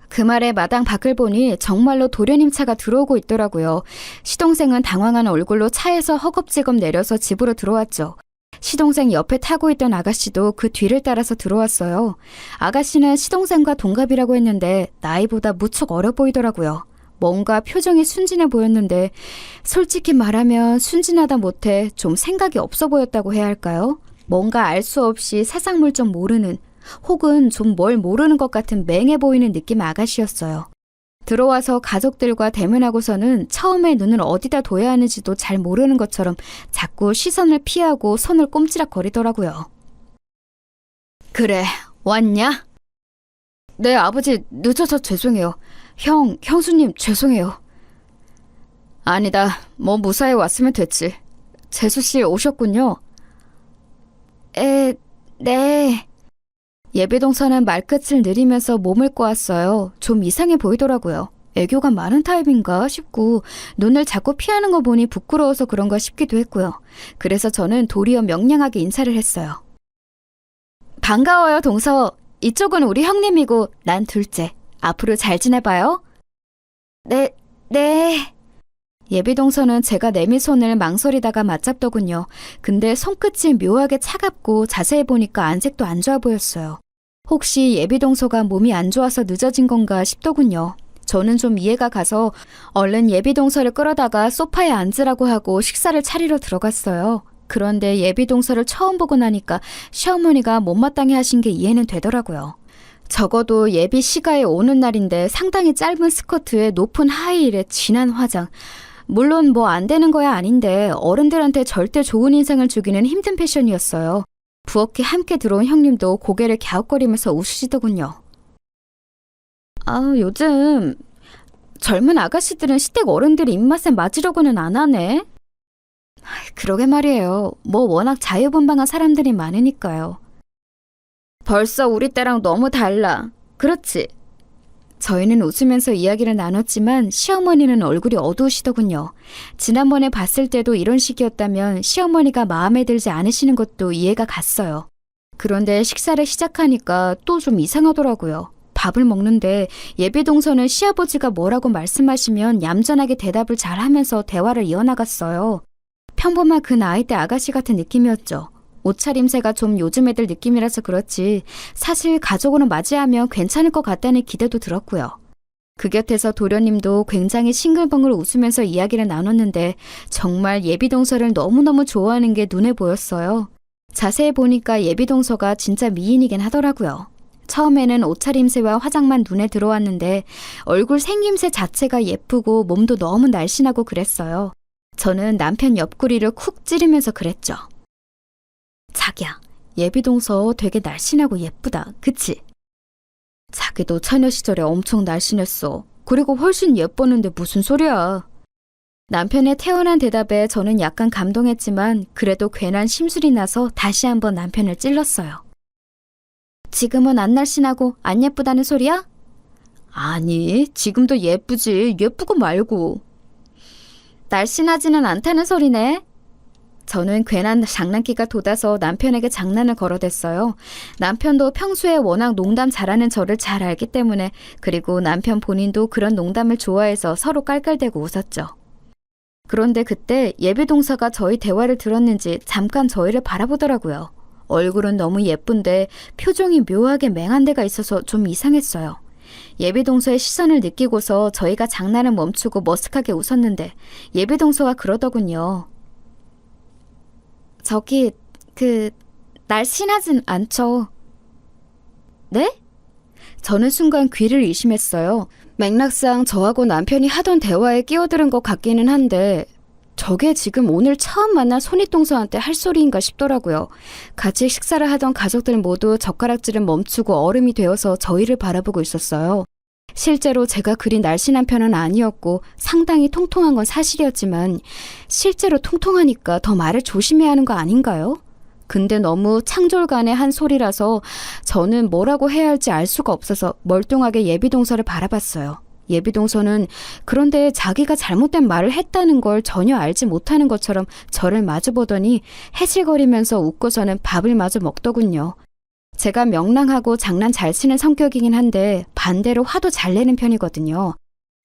그 말에 마당 밖을 보니 정말로 도련님 차가 들어오고 있더라고요. 시동생은 당황한 얼굴로 차에서 허겁지겁 내려서 집으로 들어왔죠. 시동생 옆에 타고 있던 아가씨도 그 뒤를 따라서 들어왔어요. 아가씨는 시동생과 동갑이라고 했는데 나이보다 무척 어려 보이더라고요. 뭔가 표정이 순진해 보였는데 솔직히 말하면 순진하다 못해 좀 생각이 없어 보였다고 해야 할까요? 뭔가 알 수 없이 세상 물 좀 모르는 혹은 좀 뭘 모르는 것 같은 맹해 보이는 느낌 아가씨였어요. 들어와서 가족들과 대면하고서는 처음에 눈을 어디다 둬야 하는지도 잘 모르는 것처럼 자꾸 시선을 피하고 손을 꼼지락거리더라고요. 그래, 왔냐? 네, 아버지 늦어서 죄송해요. 형수님 죄송해요. 아니다, 뭐 무사히 왔으면 됐지. 재수씨 오셨군요. 네. 예비동서는 말끝을 느리면서 몸을 꼬았어요. 좀 이상해 보이더라고요. 애교가 많은 타입인가 싶고 눈을 자꾸 피하는 거 보니 부끄러워서 그런가 싶기도 했고요. 그래서 저는 도리어 명량하게 인사를 했어요. 반가워요, 동서. 이쪽은 우리 형님이고 난 둘째. 앞으로 잘 지내봐요. 네. 예비동서는 제가 내민 손을 망설이다가 맞잡더군요. 근데 손끝이 묘하게 차갑고 자세히 보니까 안색도 안 좋아 보였어요. 혹시 예비동서가 몸이 안 좋아서 늦어진 건가 싶더군요. 저는 좀 이해가 가서 얼른 예비동서를 끌어다가 소파에 앉으라고 하고 식사를 차리러 들어갔어요. 그런데 예비동서를 처음 보고 나니까 시어머니가 못마땅해 하신 게 이해는 되더라고요. 적어도 예비 시가에 오는 날인데 상당히 짧은 스커트에 높은 하이힐에 진한 화장. 물론 뭐 안 되는 거야 아닌데 어른들한테 절대 좋은 인상을 주기는 힘든 패션이었어요. 부엌에 함께 들어온 형님도 고개를 갸웃거리면서 웃으시더군요. 요즘 젊은 아가씨들은 시댁 어른들 입맛에 맞으려고는 안 하네. 그러게 말이에요. 뭐 워낙 자유분방한 사람들이 많으니까요. 벌써 우리 때랑 너무 달라. 그렇지? 저희는 웃으면서 이야기를 나눴지만 시어머니는 얼굴이 어두우시더군요. 지난번에 봤을 때도 이런 식이었다면 시어머니가 마음에 들지 않으시는 것도 이해가 갔어요. 그런데 식사를 시작하니까 또 좀 이상하더라고요. 밥을 먹는데 예비동서는 시아버지가 뭐라고 말씀하시면 얌전하게 대답을 잘하면서 대화를 이어나갔어요. 평범한 그 나이대 아가씨 같은 느낌이었죠. 옷차림새가 좀 요즘 애들 느낌이라서 그렇지 사실 가족으로 맞이하면 괜찮을 것 같다는 기대도 들었고요. 그 곁에서 도련님도 굉장히 싱글벙글 웃으면서 이야기를 나눴는데 정말 예비동서를 너무너무 좋아하는 게 눈에 보였어요. 자세히 보니까 예비동서가 진짜 미인이긴 하더라고요. 처음에는 옷차림새와 화장만 눈에 들어왔는데 얼굴 생김새 자체가 예쁘고 몸도 너무 날씬하고 그랬어요. 저는 남편 옆구리를 쿡 찌르면서 그랬죠. 자기야, 예비동서 되게 날씬하고 예쁘다. 그치? 자기도 처녀 시절에 엄청 날씬했어. 그리고 훨씬 예뻤는데 무슨 소리야. 남편의 태연한 대답에 저는 약간 감동했지만 그래도 괜한 심술이 나서 다시 한번 남편을 찔렀어요. 지금은 안 날씬하고 안 예쁘다는 소리야? 아니, 지금도 예쁘지. 예쁘고 말고. 날씬하지는 않다는 소리네. 저는 괜한 장난기가 돋아서 남편에게 장난을 걸어댔어요. 남편도 평소에 워낙 농담 잘하는 저를 잘 알기 때문에 그리고 남편 본인도 그런 농담을 좋아해서 서로 깔깔대고 웃었죠. 그런데 그때 예비동서가 저희 대화를 들었는지 잠깐 저희를 바라보더라고요. 얼굴은 너무 예쁜데 표정이 묘하게 맹한 데가 있어서 좀 이상했어요. 예비동서의 시선을 느끼고서 저희가 장난을 멈추고 머쓱하게 웃었는데 예비동서가 그러더군요. 저기, 날씬하진 않죠. 네? 저는 순간 귀를 의심했어요. 맥락상 저하고 남편이 하던 대화에 끼어들은 것 같기는 한데 저게 지금 오늘 처음 만난 손윗동서한테 할 소리인가 싶더라고요. 같이 식사를 하던 가족들 모두 젓가락질을 멈추고 얼음이 되어서 저희를 바라보고 있었어요. 실제로 제가 그리 날씬한 편은 아니었고 상당히 통통한 건 사실이었지만 실제로 통통하니까 더 말을 조심해야 하는 거 아닌가요? 근데 너무 창졸간의 한 소리라서 저는 뭐라고 해야 할지 알 수가 없어서 멀뚱하게 예비동서를 바라봤어요. 예비동서는 그런데 자기가 잘못된 말을 했다는 걸 전혀 알지 못하는 것처럼 저를 마주보더니 해질거리면서 웃고서는 밥을 마저 먹더군요. 제가 명랑하고 장난 잘 치는 성격이긴 한데 반대로 화도 잘 내는 편이거든요.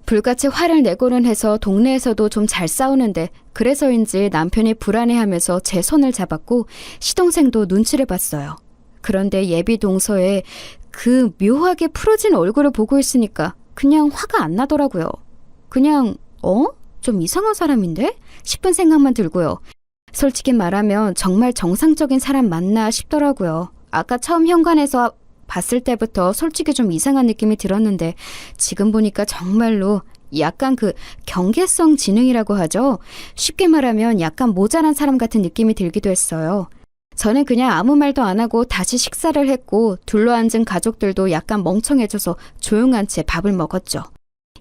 불같이 화를 내고는 해서 동네에서도 좀 잘 싸우는데 그래서인지 남편이 불안해하면서 제 손을 잡았고 시동생도 눈치를 봤어요. 그런데 예비동서에 그 묘하게 풀어진 얼굴을 보고 있으니까 그냥 화가 안 나더라고요. 그냥 좀 이상한 사람인데? 싶은 생각만 들고요. 솔직히 말하면 정말 정상적인 사람 맞나 싶더라고요. 아까 처음 현관에서 봤을 때부터 솔직히 좀 이상한 느낌이 들었는데 지금 보니까 정말로 약간 그 경계성 지능이라고 하죠. 쉽게 말하면 약간 모자란 사람 같은 느낌이 들기도 했어요. 저는 그냥 아무 말도 안 하고 다시 식사를 했고 둘러앉은 가족들도 약간 멍청해져서 조용한 채 밥을 먹었죠.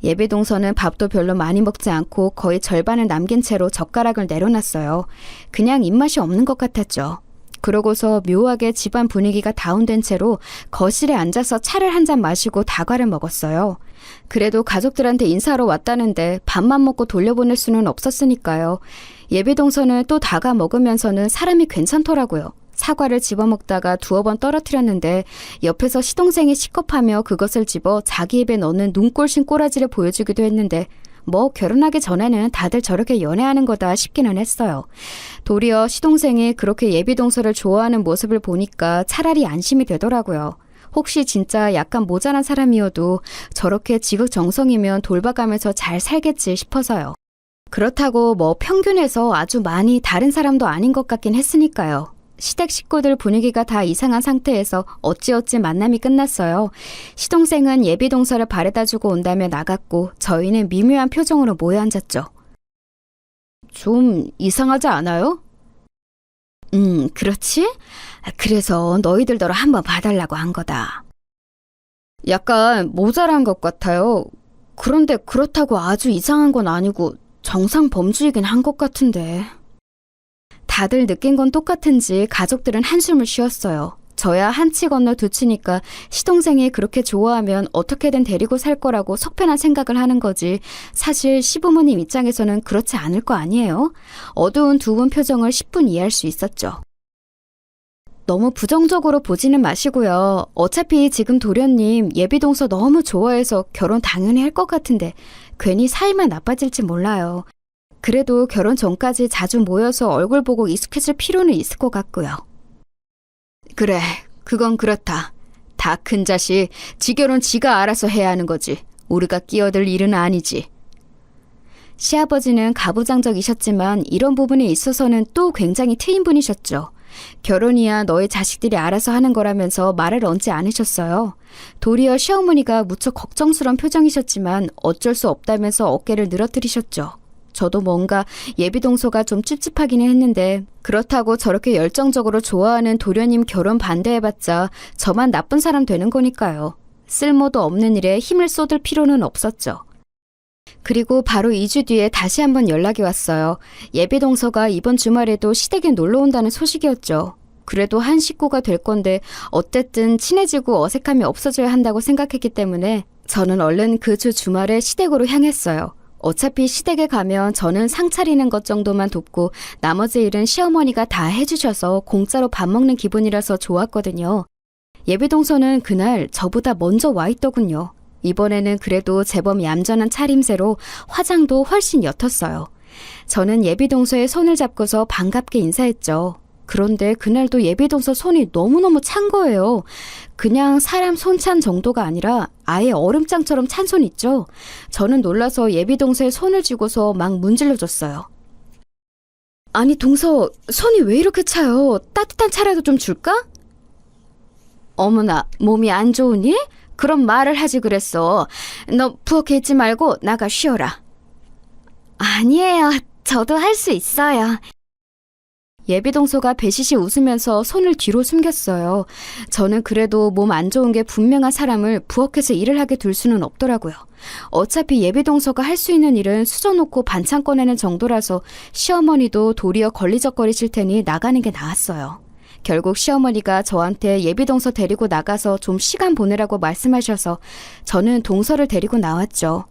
예비동서는 밥도 별로 많이 먹지 않고 거의 절반을 남긴 채로 젓가락을 내려놨어요. 그냥 입맛이 없는 것 같았죠. 그러고서 묘하게 집안 분위기가 다운된 채로 거실에 앉아서 차를 한 잔 마시고 다과를 먹었어요. 그래도 가족들한테 인사하러 왔다는데 밥만 먹고 돌려보낼 수는 없었으니까요. 예비동서는 또 다가 먹으면서는 사람이 괜찮더라고요. 사과를 집어먹다가 두어 번 떨어뜨렸는데 옆에서 시동생이 시겁하며 그것을 집어 자기 입에 넣는 눈꼴신 꼬라지를 보여주기도 했는데 뭐 결혼하기 전에는 다들 저렇게 연애하는 거다 싶기는 했어요. 도리어 시동생이 그렇게 예비동서를 좋아하는 모습을 보니까 차라리 안심이 되더라고요. 혹시 진짜 약간 모자란 사람이어도 저렇게 지극정성이면 돌봐가면서 잘 살겠지 싶어서요. 그렇다고 뭐 평균에서 아주 많이 다른 사람도 아닌 것 같긴 했으니까요. 시댁 식구들 분위기가 다 이상한 상태에서 어찌어찌 만남이 끝났어요. 시동생은 예비동서를 바래다주고 온다며 나갔고 저희는 미묘한 표정으로 모여 앉았죠. 좀 이상하지 않아요? 그렇지? 그래서 너희들더러 한번 봐달라고 한 거다. 약간 모자란 것 같아요. 그런데 그렇다고 아주 이상한 건 아니고 정상 범주이긴 한 것 같은데. 다들 느낀 건 똑같은지 가족들은 한숨을 쉬었어요. 저야 한 치 건너 두 치니까 시동생이 그렇게 좋아하면 어떻게든 데리고 살 거라고 속편한 생각을 하는 거지. 사실 시부모님 입장에서는 그렇지 않을 거 아니에요? 어두운 두 분 표정을 10분 이해할 수 있었죠. 너무 부정적으로 보지는 마시고요. 어차피 지금 도련님 예비동서 너무 좋아해서 결혼 당연히 할 것 같은데 괜히 사이만 나빠질지 몰라요. 그래도 결혼 전까지 자주 모여서 얼굴 보고 익숙해질 필요는 있을 것 같고요. 그래, 그건 그렇다. 다 큰 자식, 지 결혼 지가 알아서 해야 하는 거지. 우리가 끼어들 일은 아니지. 시아버지는 가부장적이셨지만 이런 부분에 있어서는 또 굉장히 트인 분이셨죠. 결혼이야 너희 자식들이 알아서 하는 거라면서 말을 얹지 않으셨어요. 도리어 시어머니가 무척 걱정스러운 표정이셨지만 어쩔 수 없다면서 어깨를 늘어뜨리셨죠. 저도 뭔가 예비동서가 좀 찝찝하기는 했는데 그렇다고 저렇게 열정적으로 좋아하는 도련님 결혼 반대해봤자 저만 나쁜 사람 되는 거니까요. 쓸모도 없는 일에 힘을 쏟을 필요는 없었죠. 그리고 바로 2주 뒤에 다시 한번 연락이 왔어요. 예비동서가 이번 주말에도 시댁에 놀러 온다는 소식이었죠. 그래도 한 식구가 될 건데 어쨌든 친해지고 어색함이 없어져야 한다고 생각했기 때문에 저는 얼른 그 주 주말에 시댁으로 향했어요. 어차피 시댁에 가면 저는 상 차리는 것 정도만 돕고 나머지 일은 시어머니가 다 해주셔서 공짜로 밥 먹는 기분이라서 좋았거든요. 예비동서는 그날 저보다 먼저 와 있더군요. 이번에는 그래도 제법 얌전한 차림새로 화장도 훨씬 옅었어요. 저는 예비동서의 손을 잡고서 반갑게 인사했죠. 그런데 그날도 예비동서 손이 너무너무 찬 거예요. 그냥 사람 손 찬 정도가 아니라 아예 얼음장처럼 찬 손 있죠. 저는 놀라서 예비동서의 손을 쥐고서 막 문질러줬어요. 아니 동서, 손이 왜 이렇게 차요? 따뜻한 차라도 좀 줄까? 어머나, 몸이 안 좋으니? 그럼 말을 하지 그랬어. 너 부엌에 있지 말고 나가 쉬어라. 아니에요. 저도 할 수 있어요. 예비동서가 배시시 웃으면서 손을 뒤로 숨겼어요. 저는 그래도 몸 안 좋은 게 분명한 사람을 부엌에서 일을 하게 둘 수는 없더라고요. 어차피 예비동서가 할 수 있는 일은 수저놓고 반찬 꺼내는 정도라서 시어머니도 도리어 걸리적거리실 테니 나가는 게 나았어요. 결국 시어머니가 저한테 예비동서 데리고 나가서 좀 시간 보내라고 말씀하셔서 저는 동서를 데리고 나왔죠.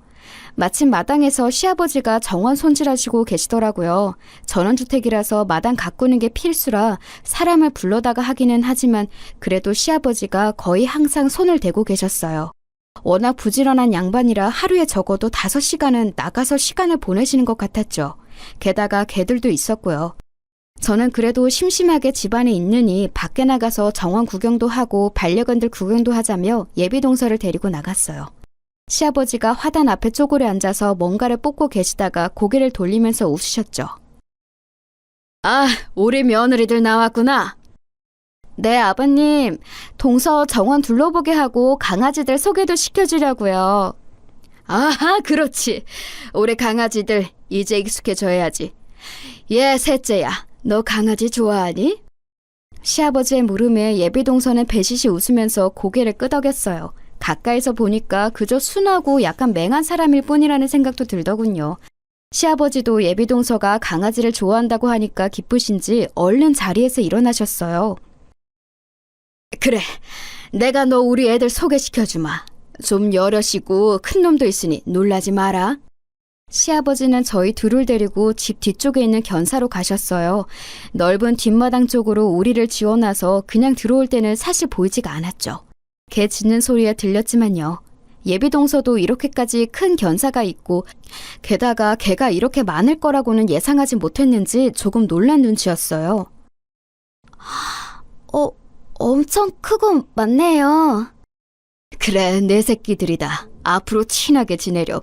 마침 마당에서 시아버지가 정원 손질하시고 계시더라고요. 전원주택이라서 마당 가꾸는 게 필수라 사람을 불러다가 하기는 하지만 그래도 시아버지가 거의 항상 손을 대고 계셨어요. 워낙 부지런한 양반이라 하루에 적어도 5시간은 나가서 시간을 보내시는 것 같았죠. 게다가 개들도 있었고요. 저는 그래도 심심하게 집안에 있느니 밖에 나가서 정원 구경도 하고 반려견들 구경도 하자며 예비동서를 데리고 나갔어요. 시아버지가 화단 앞에 쪼그려 앉아서 뭔가를 뽑고 계시다가 고개를 돌리면서 웃으셨죠. 아, 우리 며느리들 나왔구나. 네, 아버님. 동서 정원 둘러보게 하고 강아지들 소개도 시켜주려고요. 아하, 그렇지. 우리 강아지들 이제 익숙해져야지. 예, 셋째야. 너 강아지 좋아하니? 시아버지의 물음에 예비동서는 배시시 웃으면서 고개를 끄덕였어요. 가까이서 보니까 그저 순하고 약간 맹한 사람일 뿐이라는 생각도 들더군요. 시아버지도 예비동서가 강아지를 좋아한다고 하니까 기쁘신지 얼른 자리에서 일어나셨어요. 그래, 내가 너 우리 애들 소개시켜주마. 좀 여럿이고 큰 놈도 있으니 놀라지 마라. 시아버지는 저희 둘을 데리고 집 뒤쪽에 있는 견사로 가셨어요. 넓은 뒷마당 쪽으로 우리를 지어놔서 그냥 들어올 때는 사실 보이지가 않았죠. 개 짖는 소리가 들렸지만요. 예비동서도 이렇게까지 큰 견사가 있고 게다가 개가 이렇게 많을 거라고는 예상하지 못했는지 조금 놀란 눈치였어요. 엄청 크고 많네요. 그래, 내 새끼들이다. 앞으로 친하게 지내려.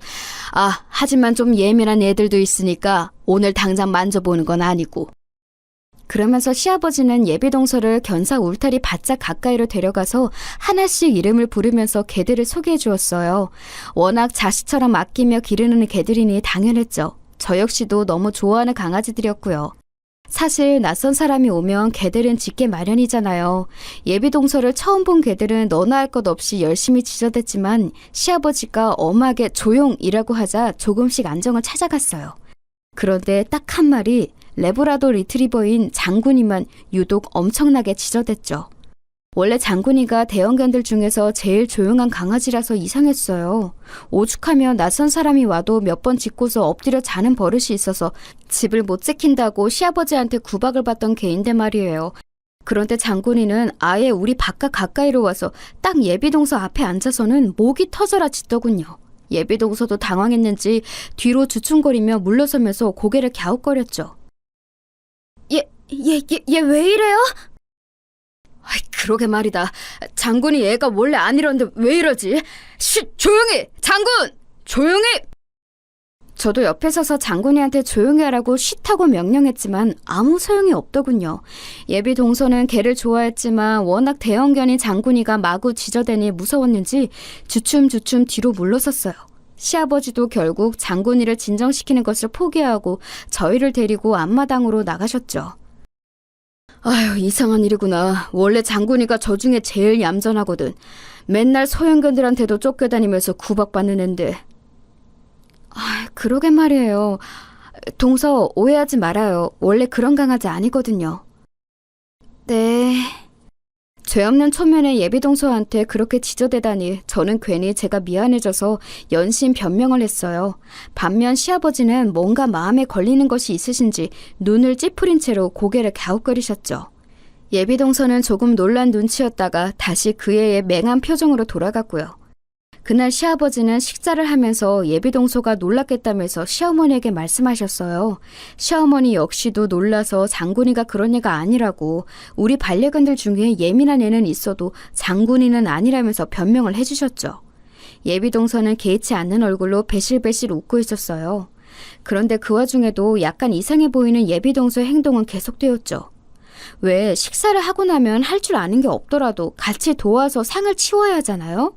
하지만 좀 예민한 애들도 있으니까 오늘 당장 만져보는 건 아니고. 그러면서 시아버지는 예비동서를 견사 울타리 바짝 가까이로 데려가서 하나씩 이름을 부르면서 개들을 소개해 주었어요. 워낙 자식처럼 아끼며 기르는 개들이니 당연했죠. 저 역시도 너무 좋아하는 강아지들이었고요. 사실 낯선 사람이 오면 개들은 짖게 마련이잖아요. 예비동서를 처음 본 개들은 너나 할 것 없이 열심히 짖어댔지만 시아버지가 엄하게 조용이라고 하자 조금씩 안정을 찾아갔어요. 그런데 딱 한 마리 레브라도 리트리버인 장군이만 유독 엄청나게 짖어댔죠. 원래 장군이가 대형견들 중에서 제일 조용한 강아지라서 이상했어요. 오죽하면 낯선 사람이 와도 몇 번 짖고서 엎드려 자는 버릇이 있어서 집을 못 지킨다고 시아버지한테 구박을 받던 개인데 말이에요. 그런데 장군이는 아예 우리 바깥 가까이로 와서 딱 예비동서 앞에 앉아서는 목이 터져라 짖더군요. 예비동서도 당황했는지 뒤로 주춤거리며 물러서면서 고개를 갸웃거렸죠. 얘 왜 이래요? 그러게 말이다. 장군이 얘가 원래 안 이러는데 왜 이러지? 조용히! 장군! 조용히! 저도 옆에 서서 장군이한테 조용히 하라고 쉿하고 명령했지만 아무 소용이 없더군요. 예비 동서는 개를 좋아했지만 워낙 대형견인 장군이가 마구 짖어대니 무서웠는지 주춤주춤 뒤로 물러섰어요. 시아버지도 결국 장군이를 진정시키는 것을 포기하고 저희를 데리고 앞마당으로 나가셨죠. 아휴, 이상한 일이구나. 원래 장군이가 저 중에 제일 얌전하거든. 맨날 소형견들한테도 쫓겨다니면서 구박받는 앤데. 그러게 말이에요. 동서 오해하지 말아요. 원래 그런 강아지 아니거든요. 네. 죄 없는 초면에 예비동서한테 그렇게 짖어대다니 저는 괜히 제가 미안해져서 연신 변명을 했어요. 반면 시아버지는 뭔가 마음에 걸리는 것이 있으신지 눈을 찌푸린 채로 고개를 갸웃거리셨죠. 예비동서는 조금 놀란 눈치였다가 다시 그의 맹한 표정으로 돌아갔고요. 그날 시아버지는 식사를 하면서 예비동서가 놀랐겠다면서 시어머니에게 말씀하셨어요. 시어머니 역시도 놀라서 장군이가 그런 애가 아니라고, 우리 반려견들 중에 예민한 애는 있어도 장군이는 아니라면서 변명을 해주셨죠. 예비동서는 개의치 않는 얼굴로 배실배실 웃고 있었어요. 그런데 그 와중에도 약간 이상해 보이는 예비동서의 행동은 계속되었죠. 왜 식사를 하고 나면 할 줄 아는 게 없더라도 같이 도와서 상을 치워야 하잖아요?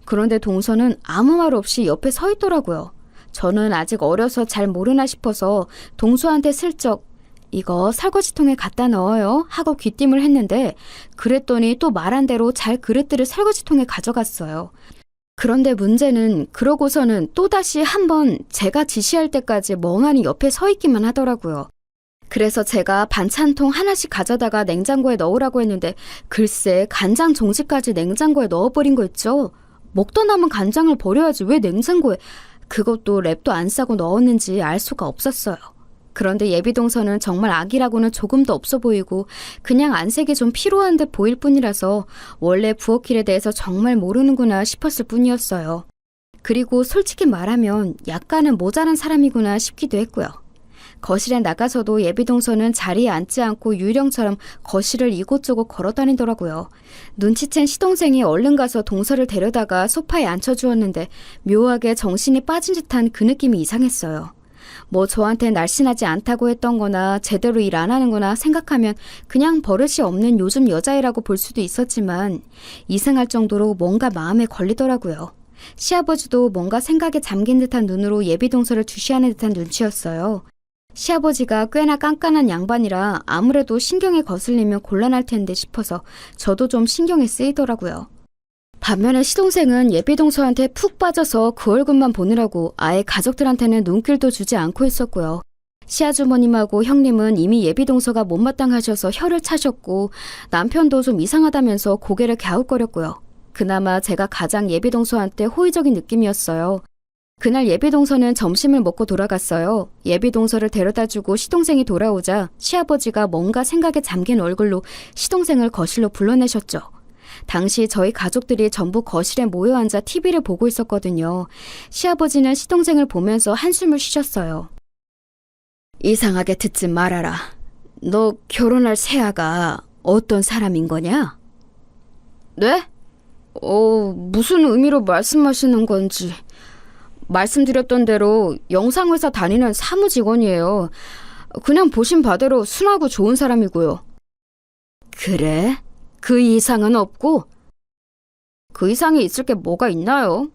그런데 동서는 아무 말 없이 옆에 서 있더라고요. 저는 아직 어려서 잘 모르나 싶어서 동서한테 슬쩍 이거 설거지통에 갖다 넣어요 하고 귀띔을 했는데 그랬더니 또 말한 대로 잘 그릇들을 설거지통에 가져갔어요. 그런데 문제는 그러고서는 또다시 한번 제가 지시할 때까지 멍하니 옆에 서 있기만 하더라고요. 그래서 제가 반찬통 하나씩 가져다가 냉장고에 넣으라고 했는데 글쎄 간장 종지까지 냉장고에 넣어버린 거 있죠? 먹다 남은 간장을 버려야지 왜 냉장고에, 그것도 랩도 안 싸고 넣었는지 알 수가 없었어요. 그런데 예비동서는 정말 아기라고는 조금도 없어 보이고 그냥 안색이 좀 피로한 듯 보일 뿐이라서 원래 부엌일에 대해서 정말 모르는구나 싶었을 뿐이었어요. 그리고 솔직히 말하면 약간은 모자란 사람이구나 싶기도 했고요. 거실에 나가서도 예비동서는 자리에 앉지 않고 유령처럼 거실을 이곳저곳 걸어다니더라고요. 눈치챈 시동생이 얼른 가서 동서를 데려다가 소파에 앉혀주었는데 묘하게 정신이 빠진 듯한 그 느낌이 이상했어요. 뭐 저한테 날씬하지 않다고 했던 거나 제대로 일 안 하는 거나 생각하면 그냥 버릇이 없는 요즘 여자애라고 볼 수도 있었지만 이상할 정도로 뭔가 마음에 걸리더라고요. 시아버지도 뭔가 생각에 잠긴 듯한 눈으로 예비동서를 주시하는 듯한 눈치였어요. 시아버지가 꽤나 깐깐한 양반이라 아무래도 신경에 거슬리면 곤란할 텐데 싶어서 저도 좀 신경이 쓰이더라고요. 반면에 시동생은 예비동서한테 푹 빠져서 그 얼굴만 보느라고 아예 가족들한테는 눈길도 주지 않고 있었고요. 시아주머님하고 형님은 이미 예비동서가 못마땅하셔서 혀를 차셨고 남편도 좀 이상하다면서 고개를 갸웃거렸고요. 그나마 제가 가장 예비동서한테 호의적인 느낌이었어요. 그날 예비동서는 점심을 먹고 돌아갔어요. 예비동서를 데려다주고 시동생이 돌아오자 시아버지가 뭔가 생각에 잠긴 얼굴로 시동생을 거실로 불러내셨죠. 당시 저희 가족들이 전부 거실에 모여 앉아 TV를 보고 있었거든요. 시아버지는 시동생을 보면서 한숨을 쉬셨어요. 이상하게 듣지 말아라. 너 결혼할 새아가 어떤 사람인 거냐? 네? 무슨 의미로 말씀하시는 건지. 말씀드렸던 대로 영상회사 다니는 사무직원이에요. 그냥 보신 바대로 순하고 좋은 사람이고요. 그래? 그 이상은 없고? 그 이상이 있을 게 뭐가 있나요?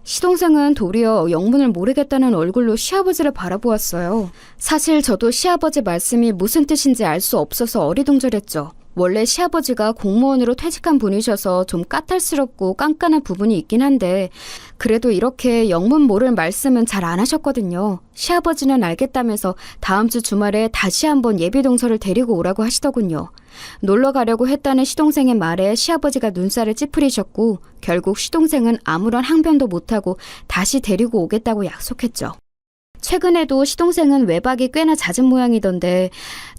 시동생은 도리어 영문을 모르겠다는 얼굴로 시아버지를 바라보았어요. 사실 저도 시아버지 말씀이 무슨 뜻인지 알 수 없어서 어리둥절했죠. 원래 시아버지가 공무원으로 퇴직한 분이셔서 좀 까탈스럽고 깐깐한 부분이 있긴 한데 그래도 이렇게 영문 모를 말씀은 잘 안 하셨거든요. 시아버지는 알겠다면서 다음 주 주말에 다시 한번 예비동서를 데리고 오라고 하시더군요. 놀러 가려고 했다는 시동생의 말에 시아버지가 눈살을 찌푸리셨고 결국 시동생은 아무런 항변도 못하고 다시 데리고 오겠다고 약속했죠. 최근에도 시동생은 외박이 꽤나 잦은 모양이던데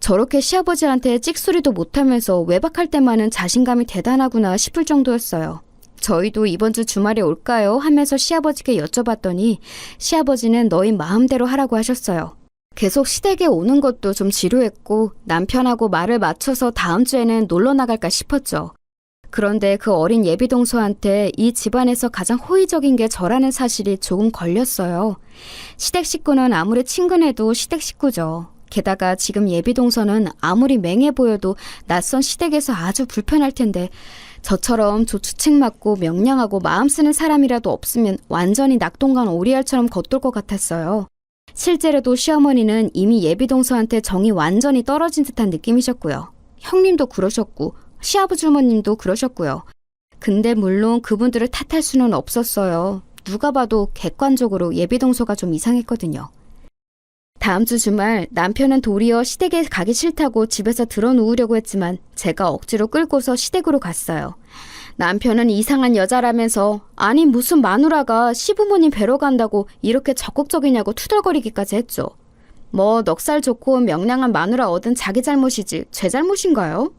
저렇게 시아버지한테 찍소리도 못하면서 외박할 때만은 자신감이 대단하구나 싶을 정도였어요. 저희도 이번 주 주말에 올까요? 하면서 시아버지께 여쭤봤더니 시아버지는 너희 마음대로 하라고 하셨어요. 계속 시댁에 오는 것도 좀 지루했고 남편하고 말을 맞춰서 다음 주에는 놀러 나갈까 싶었죠. 그런데 그 어린 예비동서한테 이 집안에서 가장 호의적인 게 저라는 사실이 조금 걸렸어요. 시댁 식구는 아무리 친근해도 시댁 식구죠. 게다가 지금 예비동서는 아무리 맹해 보여도 낯선 시댁에서 아주 불편할 텐데 저처럼 조추측 맞고 명량하고 마음 쓰는 사람이라도 없으면 완전히 낙동강 오리알처럼 겉돌 것 같았어요. 실제로도 시어머니는 이미 예비동서한테 정이 완전히 떨어진 듯한 느낌이셨고요. 형님도 그러셨고 시아버주머님도 그러셨고요. 근데 물론 그분들을 탓할 수는 없었어요. 누가 봐도 객관적으로 예비동서가 좀 이상했거든요. 다음 주 주말 남편은 도리어 시댁에 가기 싫다고 집에서 드러누우려고 했지만 제가 억지로 끌고서 시댁으로 갔어요. 남편은 이상한 여자라면서 아니 무슨 마누라가 시부모님 뵈러 간다고 이렇게 적극적이냐고 투덜거리기까지 했죠. 뭐 넉살 좋고 명랑한 마누라 얻은 자기 잘못이지 제 잘못인가요?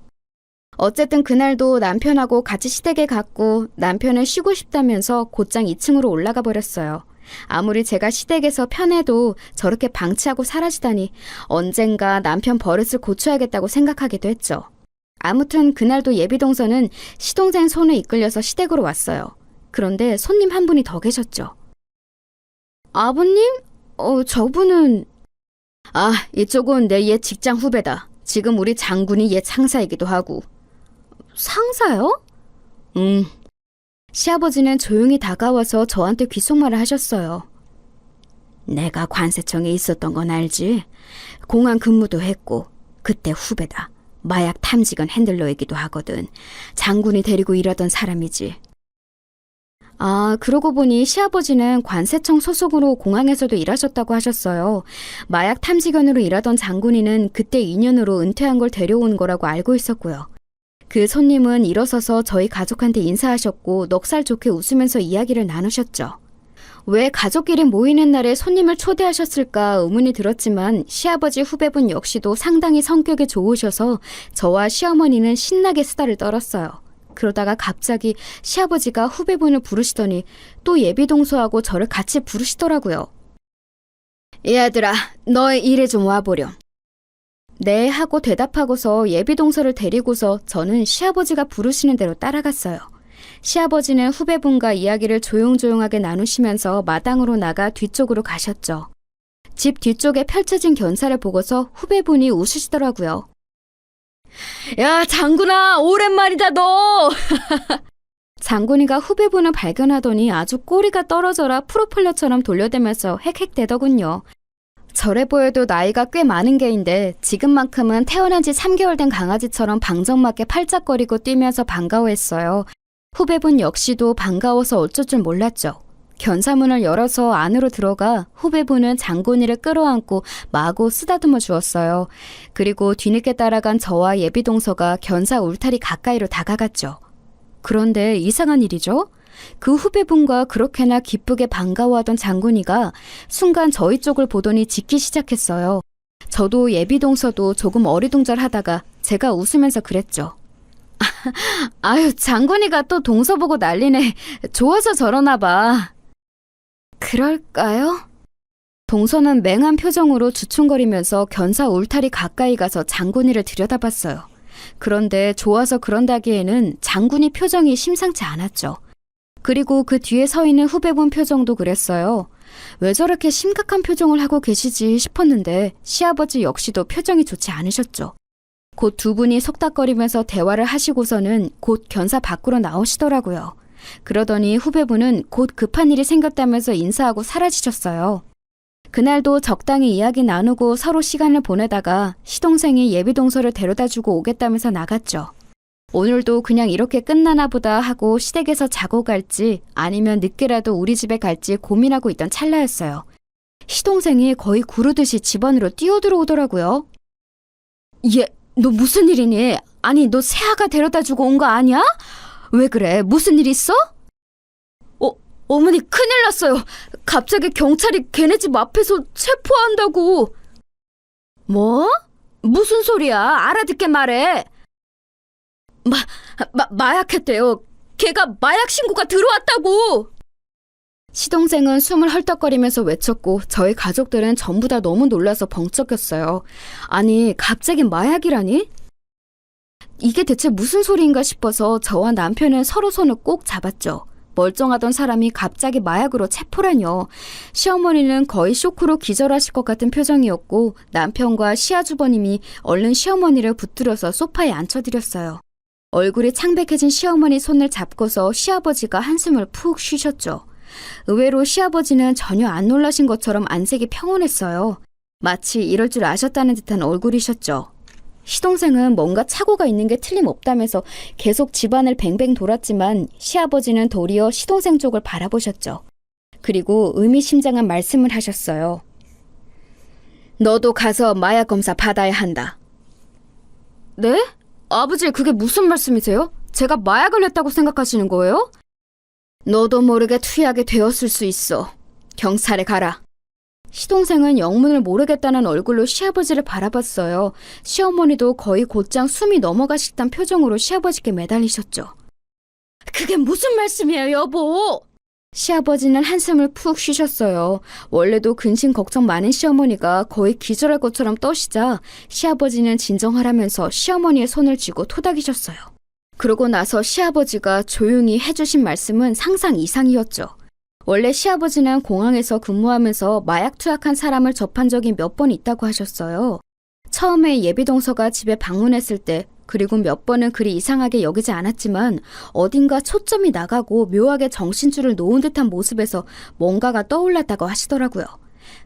어쨌든 그날도 남편하고 같이 시댁에 갔고 남편은 쉬고 싶다면서 곧장 2층으로 올라가 버렸어요. 아무리 제가 시댁에서 편해도 저렇게 방치하고 사라지다니 언젠가 남편 버릇을 고쳐야겠다고 생각하기도 했죠. 아무튼 그날도 예비동서는 시동생 손을 이끌려서 시댁으로 왔어요. 그런데 손님 한 분이 더 계셨죠. 아버님? 저분은... 이쪽은 내 옛 직장 후배다. 지금 우리 장군이 옛 상사이기도 하고. 상사요? 시아버지는 조용히 다가와서 저한테 귓속말을 하셨어요. 내가 관세청에 있었던 건 알지? 공안 근무도 했고 그때 후배다. 마약 탐지견 핸들러이기도 하거든. 장군이 데리고 일하던 사람이지. 그러고 보니 시아버지는 관세청 소속으로 공항에서도 일하셨다고 하셨어요. 마약 탐지견으로 일하던 장군이는 그때 인연으로 은퇴한 걸 데려온 거라고 알고 있었고요. 그 손님은 일어서서 저희 가족한테 인사하셨고 넉살 좋게 웃으면서 이야기를 나누셨죠. 왜 가족끼리 모이는 날에 손님을 초대하셨을까 의문이 들었지만 시아버지 후배분 역시도 상당히 성격이 좋으셔서 저와 시어머니는 신나게 수다를 떨었어요. 그러다가 갑자기 시아버지가 후배분을 부르시더니 또 예비동서하고 저를 같이 부르시더라고요. 얘들아, 너의 일에 좀 와보렴. 네 하고 대답하고서 예비동서를 데리고서 저는 시아버지가 부르시는 대로 따라갔어요. 시아버지는 후배분과 이야기를 조용조용하게 나누시면서 마당으로 나가 뒤쪽으로 가셨죠. 집 뒤쪽에 펼쳐진 견사를 보고서 후배분이 웃으시더라고요. 야, 장군아, 오랜만이다 너. 장군이가 후배분을 발견하더니 아주 꼬리가 떨어져라 프로펠러처럼 돌려대면서 헥헥대더군요. 저래 보여도 나이가 꽤 많은 개인데 지금만큼은 태어난 지 3개월 된 강아지처럼 방정맞게 팔짝거리고 뛰면서 반가워했어요. 후배분 역시도 반가워서 어쩔 줄 몰랐죠. 견사문을 열어서 안으로 들어가 후배분은 장군이를 끌어안고 마구 쓰다듬어 주었어요. 그리고 뒤늦게 따라간 저와 예비동서가 견사 울타리 가까이로 다가갔죠. 그런데 이상한 일이죠. 그 후배분과 그렇게나 기쁘게 반가워하던 장군이가 순간 저희 쪽을 보더니 짖기 시작했어요. 저도 예비동서도 조금 어리둥절하다가 제가 웃으면서 그랬죠. 아유, 장군이가 또 동서 보고 난리네. 좋아서 저러나 봐. 그럴까요? 동서는 맹한 표정으로 주춤거리면서 견사 울타리 가까이 가서 장군이를 들여다봤어요. 그런데 좋아서 그런다기에는 장군이 표정이 심상치 않았죠. 그리고 그 뒤에 서 있는 후배분 표정도 그랬어요. 왜 저렇게 심각한 표정을 하고 계시지 싶었는데 시아버지 역시도 표정이 좋지 않으셨죠. 곧 두 분이 속닥거리면서 대화를 하시고서는 곧 견사 밖으로 나오시더라고요. 그러더니 후배분은 곧 급한 일이 생겼다면서 인사하고 사라지셨어요. 그날도 적당히 이야기 나누고 서로 시간을 보내다가 시동생이 예비동서를 데려다주고 오겠다면서 나갔죠. 오늘도 그냥 이렇게 끝나나 보다 하고 시댁에서 자고 갈지 아니면 늦게라도 우리 집에 갈지 고민하고 있던 찰나였어요. 시동생이 거의 구르듯이 집 안으로 뛰어들어오더라고요. 얘, 너 무슨 일이니? 아니, 너 새아가 데려다주고 온 거 아니야? 왜 그래? 무슨 일 있어? 어머니 큰일 났어요. 갑자기 경찰이 걔네 집 앞에서 체포한다고. 뭐? 무슨 소리야? 알아듣게 말해. 마약했대요. 걔가 마약 신고가 들어왔다고. 시동생은 숨을 헐떡거리면서 외쳤고 저희 가족들은 전부 다 너무 놀라서 벙쩍였어요. 아니, 갑자기 마약이라니? 이게 대체 무슨 소리인가 싶어서 저와 남편은 서로 손을 꼭 잡았죠. 멀쩡하던 사람이 갑자기 마약으로 체포라뇨. 시어머니는 거의 쇼크로 기절하실 것 같은 표정이었고 남편과 시아주버님이 얼른 시어머니를 붙들어서 소파에 앉혀드렸어요. 얼굴이 창백해진 시어머니 손을 잡고서 시아버지가 한숨을 푹 쉬셨죠. 의외로 시아버지는 전혀 안 놀라신 것처럼 안색이 평온했어요. 마치 이럴 줄 아셨다는 듯한 얼굴이셨죠. 시동생은 뭔가 착오가 있는 게 틀림없다면서 계속 집안을 뱅뱅 돌았지만 시아버지는 도리어 시동생 쪽을 바라보셨죠. 그리고 의미심장한 말씀을 하셨어요. 너도 가서 마약 검사 받아야 한다. 네? 아버지, 그게 무슨 말씀이세요? 제가 마약을 했다고 생각하시는 거예요? 너도 모르게 투약이 되었을 수 있어. 경찰에 가라. 시동생은 영문을 모르겠다는 얼굴로 시아버지를 바라봤어요. 시어머니도 거의 곧장 숨이 넘어가실 듯한 표정으로 시아버지께 매달리셨죠. 그게 무슨 말씀이에요, 여보? 시아버지는 한숨을 푹 쉬셨어요. 원래도 근심 걱정 많은 시어머니가 거의 기절할 것처럼 떠시자 시아버지는 진정하라면서 시어머니의 손을 쥐고 토닥이셨어요. 그러고 나서 시아버지가 조용히 해주신 말씀은 상상 이상이었죠. 원래 시아버지는 공항에서 근무하면서 마약 투약한 사람을 접한 적이 몇 번 있다고 하셨어요. 처음에 예비동서가 집에 방문했을 때 그리고 몇 번은 그리 이상하게 여기지 않았지만 어딘가 초점이 나가고 묘하게 정신줄을 놓은 듯한 모습에서 뭔가가 떠올랐다고 하시더라고요.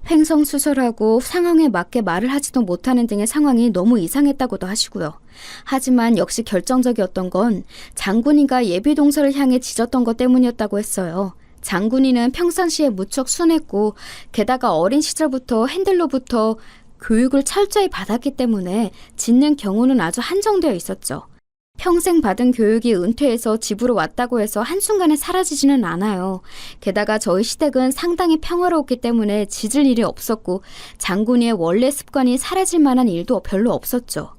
횡성수설하고 상황에 맞게 말을 하지도 못하는 등의 상황이 너무 이상했다고도 하시고요. 하지만 역시 결정적이었던 건 장군이가 예비동서를 향해 짖었던 것 때문이었다고 했어요. 장군이는 평상시에 무척 순했고 게다가 어린 시절부터 핸들로부터 교육을 철저히 받았기 때문에 짖는 경우는 아주 한정되어 있었죠. 평생 받은 교육이 은퇴해서 집으로 왔다고 해서 한순간에 사라지지는 않아요. 게다가 저희 시댁은 상당히 평화로웠기 때문에 짖을 일이 없었고 장군이의 원래 습관이 사라질 만한 일도 별로 없었죠.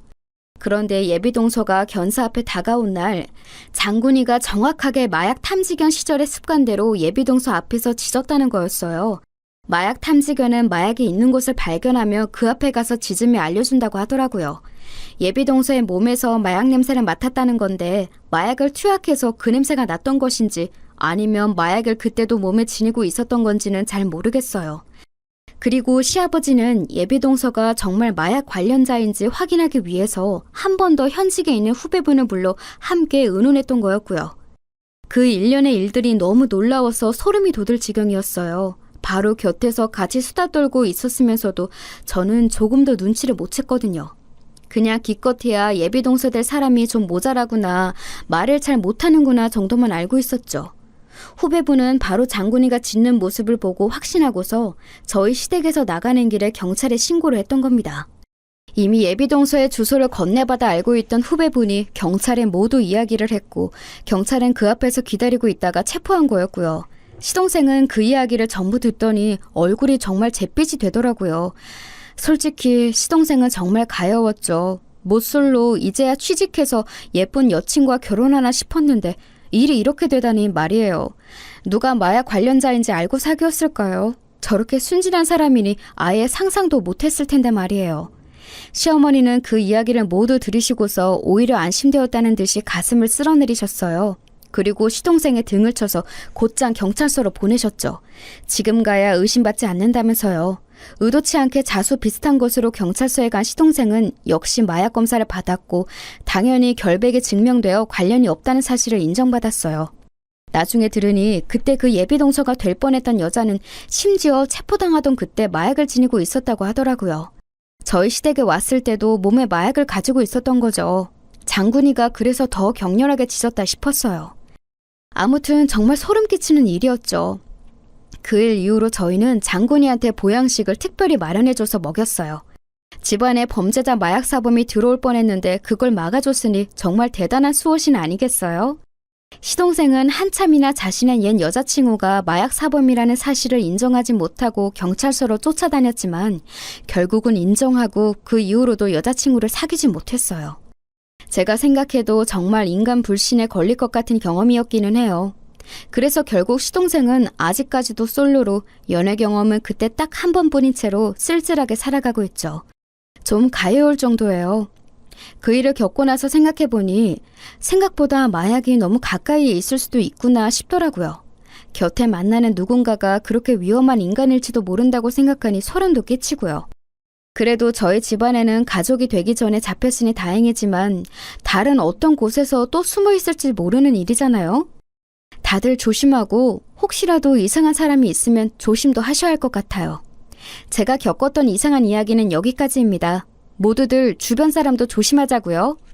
그런데 예비동서가 견사 앞에 다가온 날 장군이가 정확하게 마약 탐지견 시절의 습관대로 예비동서 앞에서 짖었다는 거였어요. 마약 탐지견은 마약이 있는 곳을 발견하며 그 앞에 가서 짖으며 알려준다고 하더라고요. 예비동서의 몸에서 마약 냄새를 맡았다는 건데 마약을 투약해서 그 냄새가 났던 것인지 아니면 마약을 그때도 몸에 지니고 있었던 건지는 잘 모르겠어요. 그리고 시아버지는 예비동서가 정말 마약 관련자인지 확인하기 위해서 한 번 더 현직에 있는 후배분을 불러 함께 의논했던 거였고요. 그 일련의 일들이 너무 놀라워서 소름이 돋을 지경이었어요. 바로 곁에서 같이 수다 떨고 있었으면서도 저는 조금도 눈치를 못 챘거든요. 그냥 기껏해야 예비동서 될 사람이 좀 모자라구나, 말을 잘 못하는구나 정도만 알고 있었죠. 후배분은 바로 장군이가 짖는 모습을 보고 확신하고서 저희 시댁에서 나가는 길에 경찰에 신고를 했던 겁니다. 이미 예비동서의 주소를 건네받아 알고 있던 후배분이 경찰에 모두 이야기를 했고 경찰은 그 앞에서 기다리고 있다가 체포한 거였고요. 시동생은 그 이야기를 전부 듣더니 얼굴이 정말 잿빛이 되더라고요. 솔직히 시동생은 정말 가여웠죠. 모쏠로 이제야 취직해서 예쁜 여친과 결혼하나 싶었는데 일이 이렇게 되다니 말이에요. 누가 마약 관련자인지 알고 사귀었을까요? 저렇게 순진한 사람이니 아예 상상도 못했을 텐데 말이에요. 시어머니는 그 이야기를 모두 들으시고서 오히려 안심되었다는 듯이 가슴을 쓸어내리셨어요. 그리고 시동생의 등을 쳐서 곧장 경찰서로 보내셨죠. 지금 가야 의심받지 않는다면서요. 의도치 않게 자수 비슷한 곳으로 경찰서에 간 시동생은 역시 마약 검사를 받았고 당연히 결백이 증명되어 관련이 없다는 사실을 인정받았어요. 나중에 들으니 그때 그 예비동서가 될 뻔했던 여자는 심지어 체포당하던 그때 마약을 지니고 있었다고 하더라고요. 저희 시댁에 왔을 때도 몸에 마약을 가지고 있었던 거죠. 장군이가 그래서 더 격렬하게 짖었다 싶었어요. 아무튼 정말 소름 끼치는 일이었죠. 그 일 이후로 저희는 장군이한테 보양식을 특별히 마련해줘서 먹였어요. 집안에 범죄자 마약 사범이 들어올 뻔했는데 그걸 막아줬으니 정말 대단한 수호신 아니겠어요? 시동생은 한참이나 자신의 옛 여자친구가 마약 사범이라는 사실을 인정하지 못하고 경찰서로 쫓아다녔지만 결국은 인정하고 그 이후로도 여자친구를 사귀지 못했어요. 제가 생각해도 정말 인간 불신에 걸릴 것 같은 경험이었기는 해요. 그래서 결국 시동생은 아직까지도 솔로로 연애 경험은 그때 딱 한 번뿐인 채로 쓸쓸하게 살아가고 있죠. 좀 가여울 정도예요. 그 일을 겪고 나서 생각해보니 생각보다 마약이 너무 가까이에 있을 수도 있구나 싶더라고요. 곁에 만나는 누군가가 그렇게 위험한 인간일지도 모른다고 생각하니 소름도 끼치고요. 그래도 저희 집안에는 가족이 되기 전에 잡혔으니 다행이지만 다른 어떤 곳에서 또 숨어 있을지 모르는 일이잖아요. 다들 조심하고 혹시라도 이상한 사람이 있으면 조심도 하셔야 할 것 같아요. 제가 겪었던 이상한 이야기는 여기까지입니다. 모두들 주변 사람도 조심하자고요.